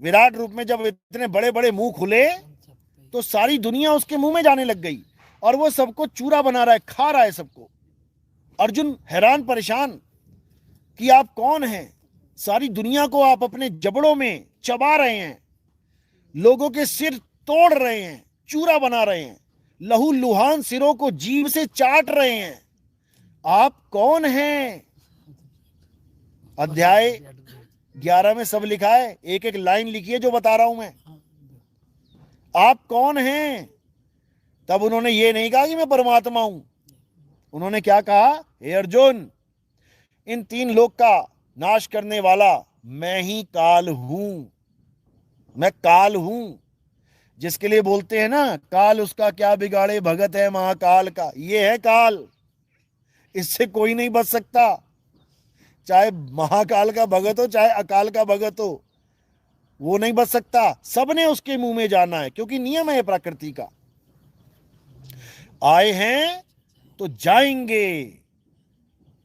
विराट रूप में जब इतने बड़े बड़े मुंह खुले तो सारी दुनिया उसके मुंह में जाने लग गई और वो सबको चूरा बना रहा है, खा रहा है सबको। अर्जुन हैरान परेशान कि आप कौन हैं? सारी दुनिया को आप अपने जबड़ों में चबा रहे हैं, लोगों के सिर तोड़ रहे हैं, चूरा बना रहे हैं, लहू लुहान सिरों को जीभ से चाट रहे हैं। आप कौन हैं? अध्याय 11 में सब लिखा है, एक एक लाइन लिखी है जो बता रहा हूं मैं। आप कौन हैं? तब उन्होंने ये नहीं कहा कि मैं परमात्मा हूं। उन्होंने क्या कहा? हे अर्जुन, इन तीन लोक का नाश करने वाला मैं ही काल हूं। मैं काल हूं। जिसके लिए बोलते हैं ना, काल उसका क्या बिगाड़े भगत है महाकाल का। ये है काल, इससे कोई नहीं बच सकता। चाहे महाकाल का भगत हो चाहे अकाल का भगत हो, वो नहीं बच सकता। सबने उसके मुंह में जाना है, क्योंकि नियम है प्रकृति का। आए हैं तो जाएंगे।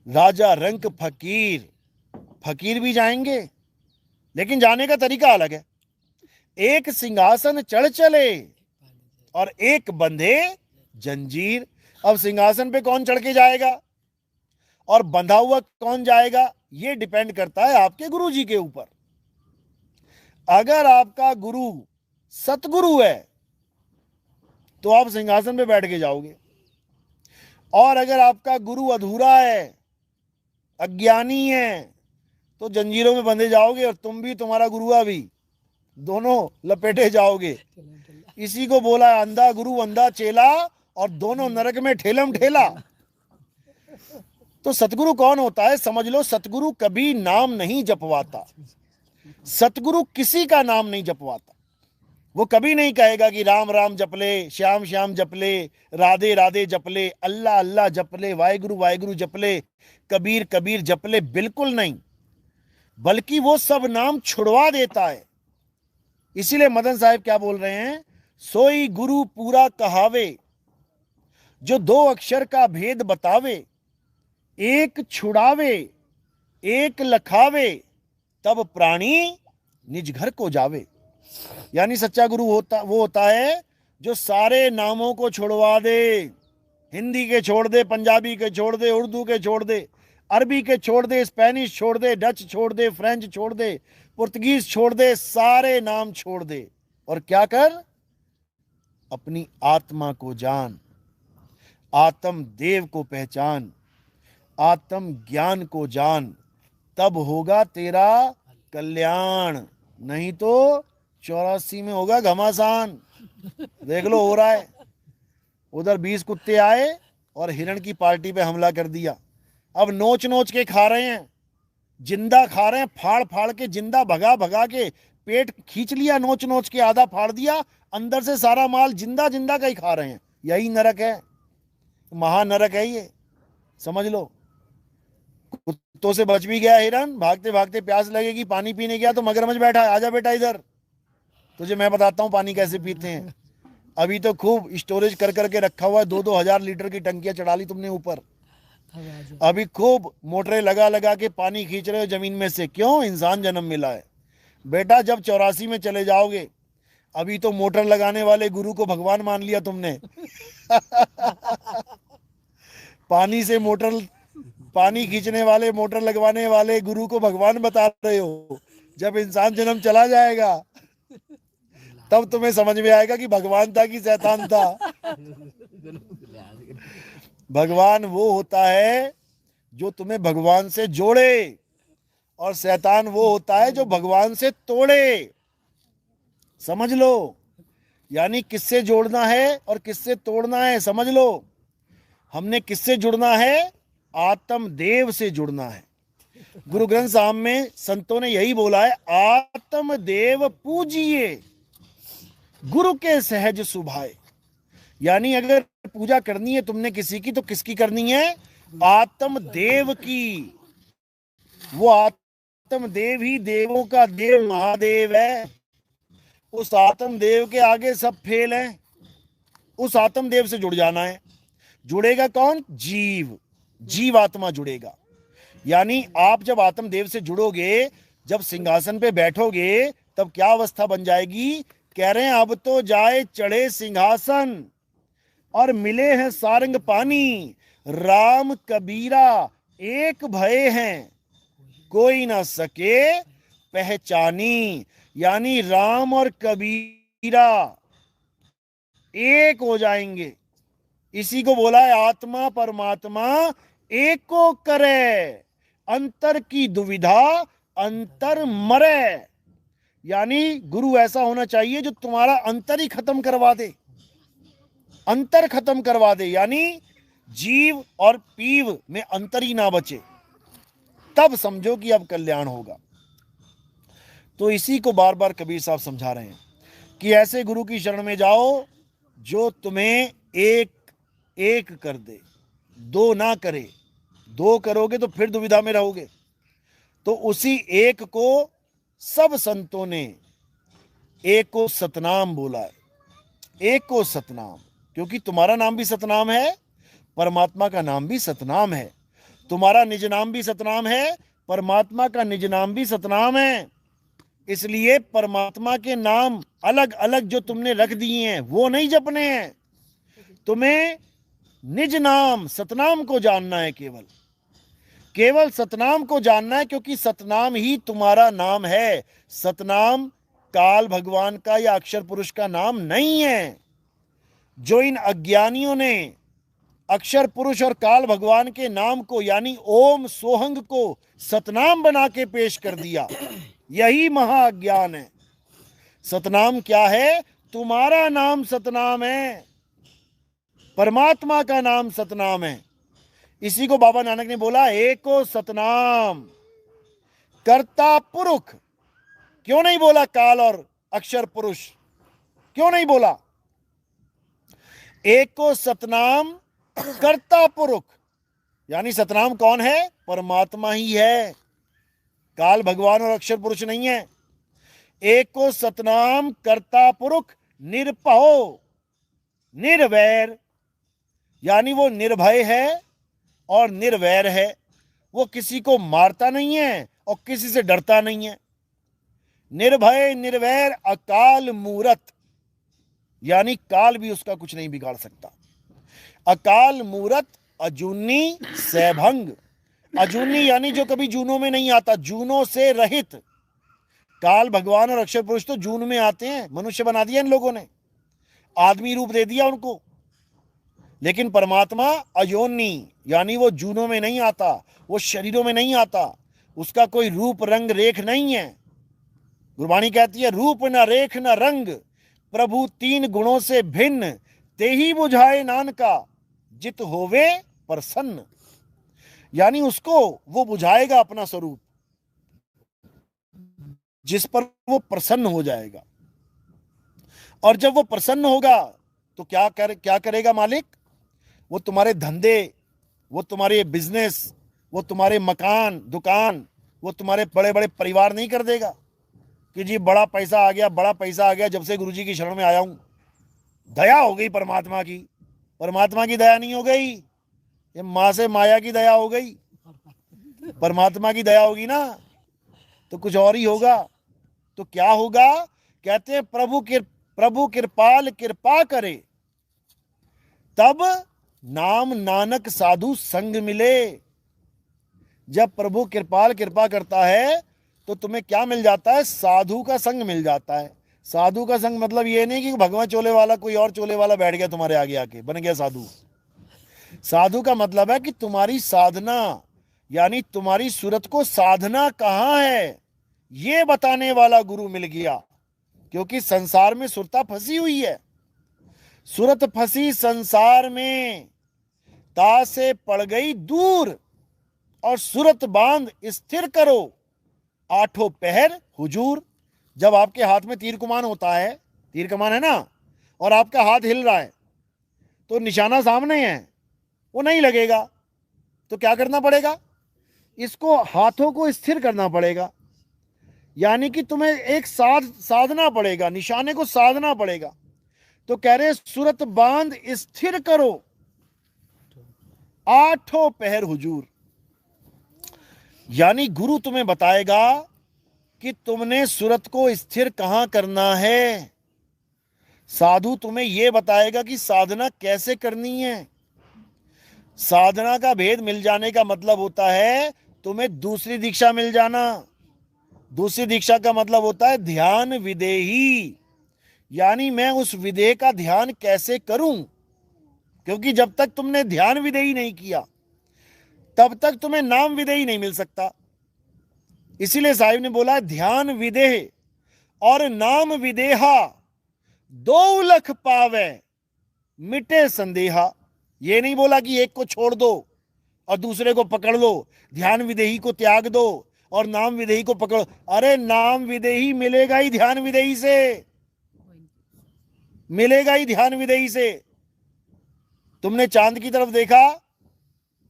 राजा रंक फकीर, फकीर भी जाएंगे, लेकिन जाने का तरीका अलग है। एक सिंहासन चढ़ चले और एक बंधे जंजीर। अब सिंहासन पे कौन चढ़ के जाएगा और बंधा हुआ कौन जाएगा, ये डिपेंड करता है आपके गुरु जी के ऊपर। अगर आपका गुरु सतगुरु है तो आप सिंहासन पे बैठ के जाओगे, और अगर आपका गुरु अधूरा है, अज्ञानी है, तो जंजीरों में बंधे जाओगे और तुम भी तुम्हारा गुरुआ भी, दोनों लपेटे जाओगे। इसी को बोला अंधा गुरु अंधा चेला, और दोनों नरक में ठेलम ठेला। तो सतगुरु कौन होता है? समझ लो, सतगुरु कभी नाम नहीं जपवाता। सतगुरु किसी का नाम नहीं जपवाता। वो कभी नहीं कहेगा कि राम राम जप ले, श्याम श्याम जप ले, राधे राधे जप ले, अल्लाह अल्लाह जप ले, वाहिगुरु वाहिगुरु जप ले, कबीर कबीर जप ले। बिल्कुल नहीं। बल्कि वो सब नाम छुड़वा देता है। इसीलिए मदन साहब क्या बोल रहे हैं? सोई गुरु पूरा कहावे, जो दो अक्षर का भेद बतावे, एक छुड़ावे एक लखावे, तब प्राणी निज घर को जावे। यानी सच्चा गुरु वो होता है जो सारे नामों को छुड़वा दे। हिंदी के छोड़ दे, पंजाबी के छोड़ दे, उर्दू के छोड़ दे, अरबी के छोड़ दे, स्पेनिश छोड़ दे, डच छोड़ दे, फ्रेंच छोड़ दे, पुर्तगीज छोड़ दे, सारे नाम छोड़ दे। और क्या कर? अपनी आत्मा को जान, आत्म देव को पहचान, आत्म ज्ञान को जान, तब होगा तेरा कल्याण। नहीं तो 84 में होगा घमासान। देख लो हो रहा है। उधर 20 कुत्ते आए और हिरण की पार्टी पे हमला कर दिया। अब नोच नोच के खा रहे हैं, जिंदा खा रहे हैं, फाड़ फाड़ के, जिंदा भगा भगा के पेट खींच लिया, नोच नोच के आधा फाड़ दिया, अंदर से सारा माल जिंदा जिंदा का ही खा रहे हैं। यही नरक है, महानरक है ये, समझ लो। कुत्तों से बच भी गया हिरन, भागते भागते प्यास लगेगी, पानी पीने गया तो मगरमच्छ बैठा है, आजा बेटा इधर, तुझे मैं बताता हूँ पानी कैसे पीते हैं। अभी तो खूब स्टोरेज कर करके रखा हुआ है, 2-2 हजार लीटर की टंकियां चढ़ा ली तुमने ऊपर। अभी खूब मोटरें लगा लगा के पानी खींच रहे हो जमीन में से। क्यों? इंसान जन्म मिला है बेटा। जब 84 में चले जाओगे, अभी तो मोटर लगाने वाले गुरु को भगवान मान लिया तुमने। पानी से मोटर पानी खींचने वाले, मोटर लगवाने वाले गुरु को भगवान बता रहे हो। जब इंसान जन्म चला जाएगा तब तुम्हें समझ में आएगा कि भगवान था कि शैतान था। भगवान वो होता है जो तुम्हें भगवान से जोड़े, और शैतान वो होता है जो भगवान से तोड़े। समझ लो, यानी किससे जोड़ना है और किससे तोड़ना है, समझ लो। हमने किससे जुड़ना है? आत्मदेव से जुड़ना है। गुरु ग्रंथ साहब में संतों ने यही बोला है, आत्मदेव पूजिए गुरु के सहज सुभाए। यानी अगर पूजा करनी है तुमने किसी की, तो किसकी करनी है? आत्मदेव की। वो आत्मदेव ही देवों का देव महादेव है। उस आत्मदेव के आगे सब फेल हैं। उस आत्मदेव से जुड़ जाना है। जुड़ेगा कौन? जीव। जीवात्मा जुड़ेगा। यानी आप जब आत्मदेव से जुड़ोगे, जब सिंहासन पे बैठोगे, तब क्या अवस्था बन जाएगी? कह रहे हैं अब तो जाए चढ़े सिंहासन और मिले हैं सारंग पानी। राम कबीरा एक भये हैं, कोई ना सके पहचानी। यानी राम और कबीरा एक हो जाएंगे। इसी को बोला है आत्मा परमात्मा एक को करे, अंतर की दुविधा अंतर मरे। यानी गुरु ऐसा होना चाहिए जो तुम्हारा अंतर ही खत्म करवा दे, अंतर खत्म करवा दे। यानी जीव और पीव में अंतर ही ना बचे, तब समझो कि अब कल्याण होगा। तो इसी को बार बार कबीर साहब समझा रहे हैं कि ऐसे गुरु की शरण में जाओ जो तुम्हें एक एक कर दे, दो ना करे। दो करोगे तो फिर दुविधा में रहोगे। तो उसी एक को सब संतों ने एक को सतनाम बोला है। एक को सतनाम, क्योंकि तुम्हारा नाम भी सतनाम है, परमात्मा का नाम भी सतनाम है। तुम्हारा निज नाम भी सतनाम है, परमात्मा का निज नाम भी सतनाम है। इसलिए परमात्मा के नाम अलग अलग जो तुमने रख दिए हैं वो नहीं जपने हैं। तुम्हें निज नाम सतनाम को जानना है, केवल केवल सतनाम को जानना है, क्योंकि सतनाम ही तुम्हारा नाम है। सतनाम काल भगवान का या अक्षर पुरुष का नाम नहीं है। जो इन अज्ञानियों ने अक्षर पुरुष और काल भगवान के नाम को, यानी ओम सोहंग को सतनाम बना के पेश कर दिया, यही महाअज्ञान है। सतनाम क्या है? तुम्हारा नाम सतनाम है, परमात्मा का नाम सतनाम है। इसी को बाबा नानक ने बोला एको सतनाम। कर्ता पुरुष क्यों नहीं बोला? काल और अक्षर पुरुष क्यों नहीं बोला? एको सतनाम कर्ता पुरुष, यानी सतनाम कौन है? परमात्मा ही है, काल भगवान और अक्षर पुरुष नहीं है। एको सतनाम कर्ता पुरुष निरपहो निर्वैर, यानी वो निर्भय है और निर्वैर है। वो किसी को मारता नहीं है और किसी से डरता नहीं है। निर्भय निर्वैर अकाल मूरत, यानी काल भी उसका कुछ नहीं बिगाड़ सकता। अकाल मूरत अजूनी सैभंग। अजूनी यानी जो कभी जूनों में नहीं आता, जूनों से रहित। काल भगवान और अक्षर पुरुष तो जून में आते हैं, मनुष्य बना दिया इन लोगों ने, आदमी रूप दे दिया उनको। लेकिन परमात्मा अयोनी, यानी वो जूनों में नहीं आता, वो शरीरों में नहीं आता, उसका कोई रूप रंग रेख नहीं है। गुरबाणी कहती है रूप न रेख न रंग, प्रभु तीन गुणों से भिन्न, ते ही बुझाए नानका जित होवे प्रसन्न। यानी उसको वो बुझाएगा अपना स्वरूप, जिस पर वो प्रसन्न हो जाएगा। और जब वो प्रसन्न होगा तो क्या करेगा मालिक? वो तुम्हारे धंधे, वो तुम्हारे बिजनेस, वो तुम्हारे मकान दुकान, वो तुम्हारे बड़े बड़े परिवार नहीं कर देगा कि जी बड़ा पैसा आ गया, बड़ा पैसा आ गया, जब से गुरुजी की शरण में आया हूं। दया हो गई परमात्मा की। परमात्मा की दया नहीं हो गई, ये माँ से माया की दया हो गई। परमात्मा की दया होगी ना तो कुछ और ही होगा। तो क्या होगा? कहते हैं प्रभु कृपाल कृपा करे, तब नाम नानक साधु संग मिले। जब प्रभु कृपाल कृपा करता है तो तुम्हें क्या मिल जाता है? साधु का संग मिल जाता है। साधु का संग मतलब ये नहीं कि भगवान चोले वाला कोई और चोले वाला बैठ गया तुम्हारे आगे आके बन गया साधु। साधु का मतलब है कि तुम्हारी साधना, यानी तुम्हारी सूरत को साधना कहाँ है ये बताने वाला गुरु मिल गया। क्योंकि संसार में सुरता फंसी हुई है, सूरत फंसी संसार में, ता से पड़ गई दूर, और सूरत बांध स्थिर करो आठों पहर हुजूर। जब आपके हाथ में तीर कमान होता है, तीर कमान है ना, और आपका हाथ हिल रहा है तो निशाना सामने है, वो नहीं लगेगा। तो क्या करना पड़ेगा? इसको हाथों को स्थिर करना पड़ेगा, यानी कि तुम्हें एक साधना पड़ेगा, निशाने को साधना पड़ेगा। तो कह रहे सूरत बांध स्थिर करो आठों पहर हुजूर, यानी गुरु तुम्हें बताएगा कि तुमने सूरत को स्थिर कहां करना है। साधु तुम्हें यह बताएगा कि साधना कैसे करनी है। साधना का भेद मिल जाने का मतलब होता है तुम्हें दूसरी दीक्षा मिल जाना। दूसरी दीक्षा का मतलब होता है ध्यान विदेही, यानी मैं उस विदेह का ध्यान कैसे करूं। क्योंकि जब तक तुमने ध्यान विदेही नहीं किया तब तक तुम्हें नाम विदेही नहीं मिल सकता। इसीलिए साहिब ने बोला ध्यान विदेह और नाम विदेहा, दो लख पावे मिटे संदेहा। ये नहीं बोला कि एक को छोड़ दो और दूसरे को पकड़ लो, ध्यान विदेही को त्याग दो और नाम विदेही को पकड़ो। अरे नाम विदेही मिलेगा ही ध्यान विदेही से, मिलेगा ही ध्यान विदेही से। तुमने चांद की तरफ देखा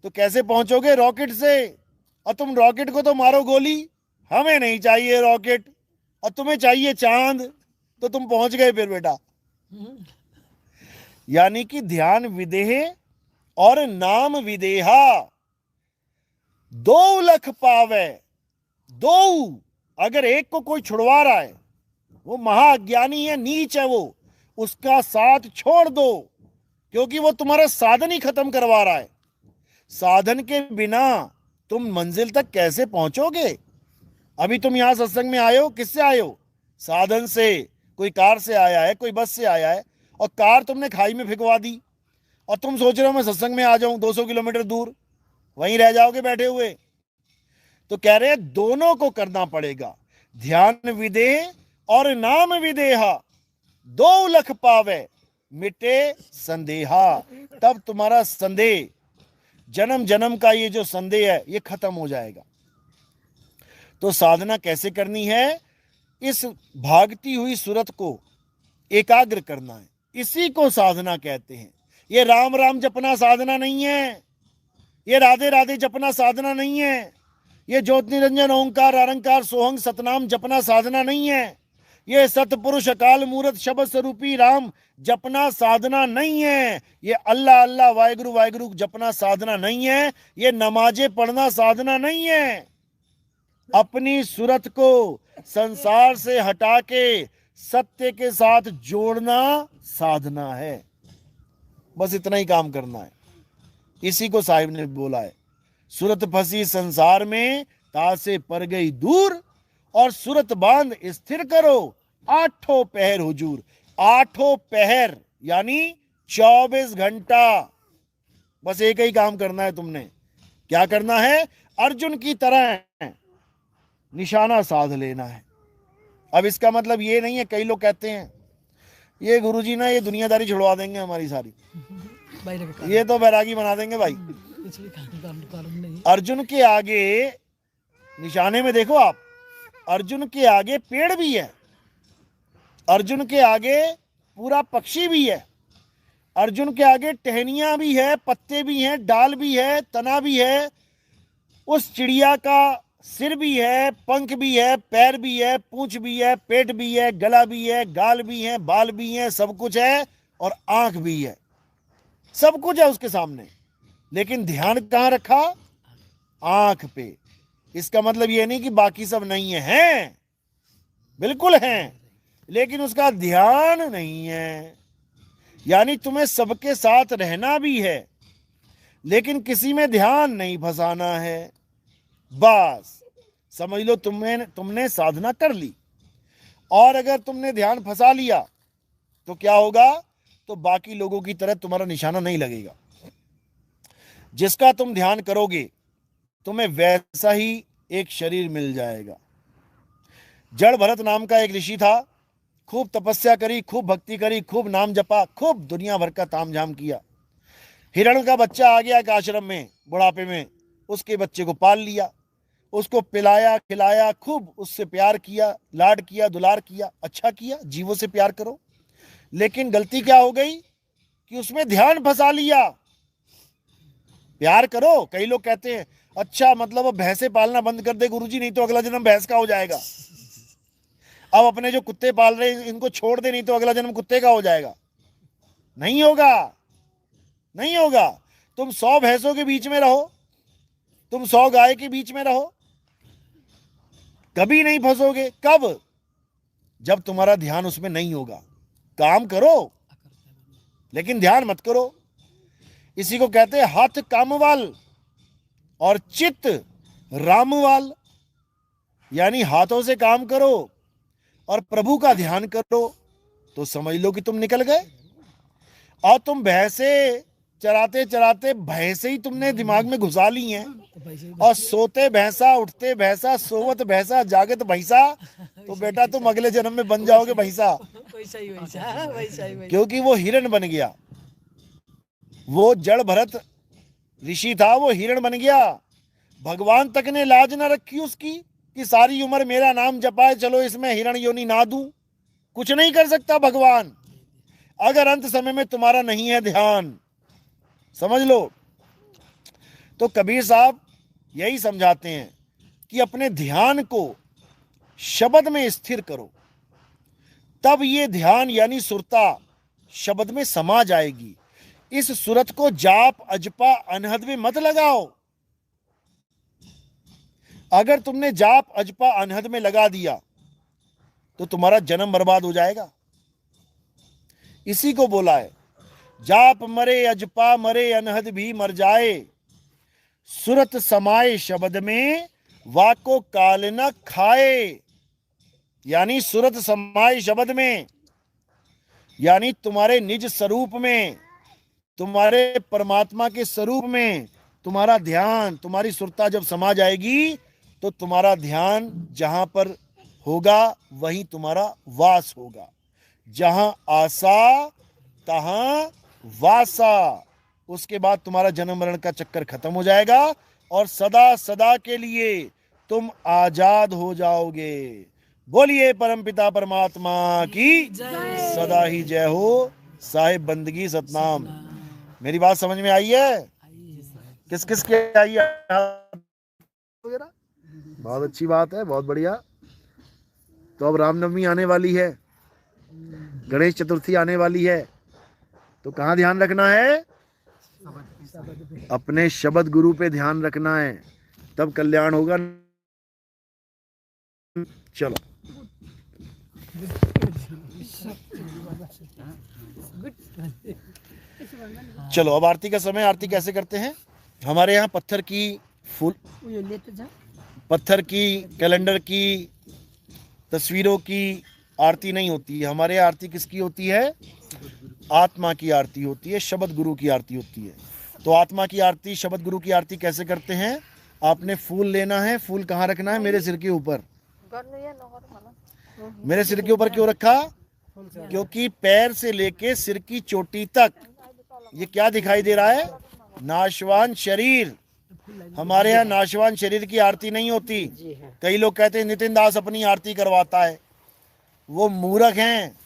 तो कैसे पहुंचोगे? रॉकेट से। और तुम रॉकेट को तो मारो गोली, हमें नहीं चाहिए रॉकेट और तुम्हें चाहिए चांद, तो तुम पहुंच गए फिर बेटा। यानी कि ध्यान विदेह और नाम विदेहा, दो लख पावे। दो, अगर एक को कोई छुड़वा रहा है, वो महाअज्ञानी है, नीच है, वो उसका साथ छोड़ दो, क्योंकि वो तुम्हारा साधन ही खत्म करवा रहा है। साधन के बिना तुम मंजिल तक कैसे पहुंचोगे? अभी तुम यहां सत्संग में आए हो, किससे आए हो? साधन से। कोई कार से आया है, कोई बस से आया है, और कार तुमने खाई में फिकवा दी और तुम सोच रहे हो मैं सत्संग में आ जाऊं 200 किलोमीटर दूर, वहीं रह जाओगे बैठे हुए। तो कह रहे हैं दोनों को करना पड़ेगा, ध्यान विदेह और नाम विदेहा, दो लख पावे मिटे संदेहा। तब तुम्हारा संदेह, जन्म जन्म का ये जो संदेह है, ये खत्म हो जाएगा। तो साधना कैसे करनी है? इस भागती हुई सूरत को एकाग्र करना है, इसी को साधना कहते हैं। ये राम राम जपना साधना नहीं है, ये राधे राधे जपना साधना नहीं है, ये ज्योति निरंजन ओंकार अरंकार सोहंग सतनाम जपना साधना नहीं है, ये सतपुरुष अकाल मूरत शब्द स्वरूपी राम जपना साधना नहीं है, ये अल्लाह अल्लाह वाहिगुरु वाहिगुरु जपना साधना नहीं है, ये नमाजें पढ़ना साधना नहीं है। अपनी सूरत को संसार से हटा के सत्य के साथ जोड़ना साधना है। बस इतना ही काम करना है। इसी को साहिब ने बोला है, सूरत फंसी संसार में, ता से पर गई दूर, और सूरत बांध स्थिर करो आठों पहर हुजूर। आठों पहर यानी 24 घंटा। बस एक ही काम करना है तुमने। क्या करना है? अर्जुन की तरह निशाना साध लेना है। अब इसका मतलब ये नहीं है, कई लोग कहते हैं ये गुरुजी ना ये दुनियादारी छुड़वा देंगे हमारी सारी, ये तो बैरागी बना देंगे भाई। अर्जुन के आगे निशाने में देखो आप, अर्जुन के आगे पेड़ भी है, अर्जुन के आगे पूरा पक्षी भी है, अर्जुन के आगे टहनियां भी है, पत्ते भी हैं, डाल भी है, तना भी है, उस चिड़िया का सिर भी है, पंख भी है, पैर भी है, पूंछ भी है, पेट भी है, गला भी है, गाल भी है, बाल भी है, सब कुछ है, और आंख भी है, सब कुछ है उसके सामने। लेकिन ध्यान कहां रखा? आंख पे। इसका मतलब यह नहीं कि बाकी सब नहीं है, बिल्कुल हैं, लेकिन उसका ध्यान नहीं है। यानी तुम्हें सबके साथ रहना भी है, लेकिन किसी में ध्यान नहीं फंसाना है। बस समझ लो तुमने साधना कर ली। और अगर तुमने ध्यान फंसा लिया तो क्या होगा, तो बाकी लोगों की तरह तुम्हारा निशाना नहीं लगेगा। जिसका तुम ध्यान करोगे तुम्हें वैसा ही एक शरीर मिल जाएगा। जड़ भरत नाम का एक ऋषि था, खूब तपस्या करी, खूब भक्ति करी, खूब नाम जपा, खूब दुनिया भर का तामझाम किया। हिरण का बच्चा आ गया एक आश्रम में बुढ़ापे में, उसके बच्चे को पाल लिया, उसको पिलाया खिलाया, खूब उससे प्यार किया, लाड किया, दुलार किया। अच्छा किया, जीवों से प्यार करो। लेकिन गलती क्या हो गई कि उसमें ध्यान फंसा लिया। प्यार करो, कई लोग कहते हैं अच्छा मतलब अब भैंसे पालना बंद कर दे गुरुजी, नहीं तो अगला जन्म भैंस का हो जाएगा। अब अपने जो कुत्ते पाल रहे हैं इनको छोड़ दे, नहीं तो अगला जन्म कुत्ते का हो जाएगा। नहीं होगा, नहीं होगा। तुम 100 भैंसों के बीच में रहो, तुम 100 गाय के बीच में रहो, कभी नहीं फंसोगे। कब? जब तुम्हारा ध्यान उसमें नहीं होगा। काम करो लेकिन ध्यान मत करो। इसी को कहते हैं हाथ कामवाल और चित्त रामवाल। यानी हाथों से काम करो और प्रभु का ध्यान करो तो समझ लो कि तुम निकल गए। और तुम भैंसे चराते चराते भैंसे ही तुमने दिमाग में घुसा ली हैं, और सोते भैंसा, उठते भैंसा, सोवत भैंसा, जागत भैंसा, तो बेटा तुम अगले जन्म में बन जाओगे भैंसा। क्योंकि वो हिरण बन गया। वो जड़ भरत ऋषि था, वो हिरण बन गया। भगवान तक ने लाज न रखी उसकी कि सारी उम्र मेरा नाम जपाए, चलो इसमें हिरण योनि ना दूं। कुछ नहीं कर सकता भगवान अगर अंत समय में तुम्हारा नहीं है ध्यान। समझ लो। तो कबीर साहब यही समझाते हैं कि अपने ध्यान को शब्द में स्थिर करो, तब ये ध्यान यानी सुरता शब्द में समा जाएगी। इस सुरत को जाप अजपा अनहद में मत लगाओ। अगर तुमने जाप अजपा अनहद में लगा दिया तो तुम्हारा जन्म बर्बाद हो जाएगा। इसी को बोला है जाप मरे अजपा मरे अनहद भी मर जाए, सुरत समाए शब्द में वाको काल न खाए। यानी सुरत समाए शब्द में, यानी तुम्हारे निज स्वरूप में, तुम्हारे परमात्मा के स्वरूप में तुम्हारा ध्यान, तुम्हारी सुरता जब समा जाएगी तो तुम्हारा ध्यान जहां पर होगा वहीं तुम्हारा वास होगा। जहां आशा तहां वासा। उसके बाद तुम्हारा जन्म मरण का चक्कर खत्म हो जाएगा और सदा सदा के लिए तुम आजाद हो जाओगे। बोलिए परमपिता परमात्मा की सदा ही जय हो। साहिब बंदगी सतनाम। मेरी बात समझ में आई है? किस किस की आई है? बहुत अच्छी बात है, बहुत बढ़िया। तो अब रामनवमी आने वाली है, गणेश चतुर्थी आने वाली है, तो कहाँ ध्यान रखना है? अपने शब्द गुरु पे ध्यान रखना है, तब कल्याण होगा। चलो चलो अब आरती का समय। आरती कैसे करते हैं? हमारे यहाँ पत्थर की फूल, पत्थर की, कैलेंडर की, तस्वीरों की आरती नहीं होती है। हमारे यहाँ आरती किसकी होती है? आत्मा की आरती होती है, शब्द गुरु की आरती होती है। तो आत्मा की आरती, शब्द गुरु की आरती कैसे करते हैं? आपने फूल लेना है। फूल कहाँ रखना है? मेरे सिर के ऊपर। मेरे सिर के ऊपर क्यों रखा? क्योंकि पैर से लेके सिर की चोटी तक ये क्या दिखाई दे रहा है? नाशवान शरीर। हमारे यहाँ नाशवान शरीर की आरती नहीं होती। कई लोग कहते हैं नितिन दास अपनी आरती करवाता है। वो मूर्ख हैं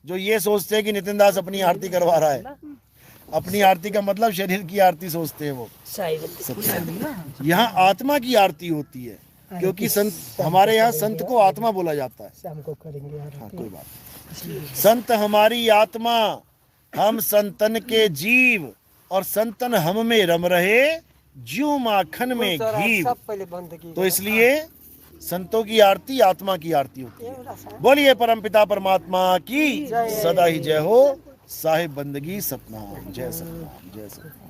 जो ये सोचते हैं कि नितिन दास अपनी आरती करवा रहा है। अपनी आरती का मतलब शरीर की आरती सोचते हैं वो। यहाँ आत्मा की आरती होती है, क्योंकि संत, हमारे यहाँ संत को आत्मा बोला जाता है। हाँ कोई बात नहीं। संत हमारी आत्मा, हम संतन के जीव, और संतन हम में रम रहे, ज्यों माखन में घी। तो इसलिए संतों की आरती आत्मा की आरती होती है। बोलिए परमपिता परमात्मा की सदा ही जय हो। साहिब बंदगी सतनाम। जय सतनाम, जय सतनाम।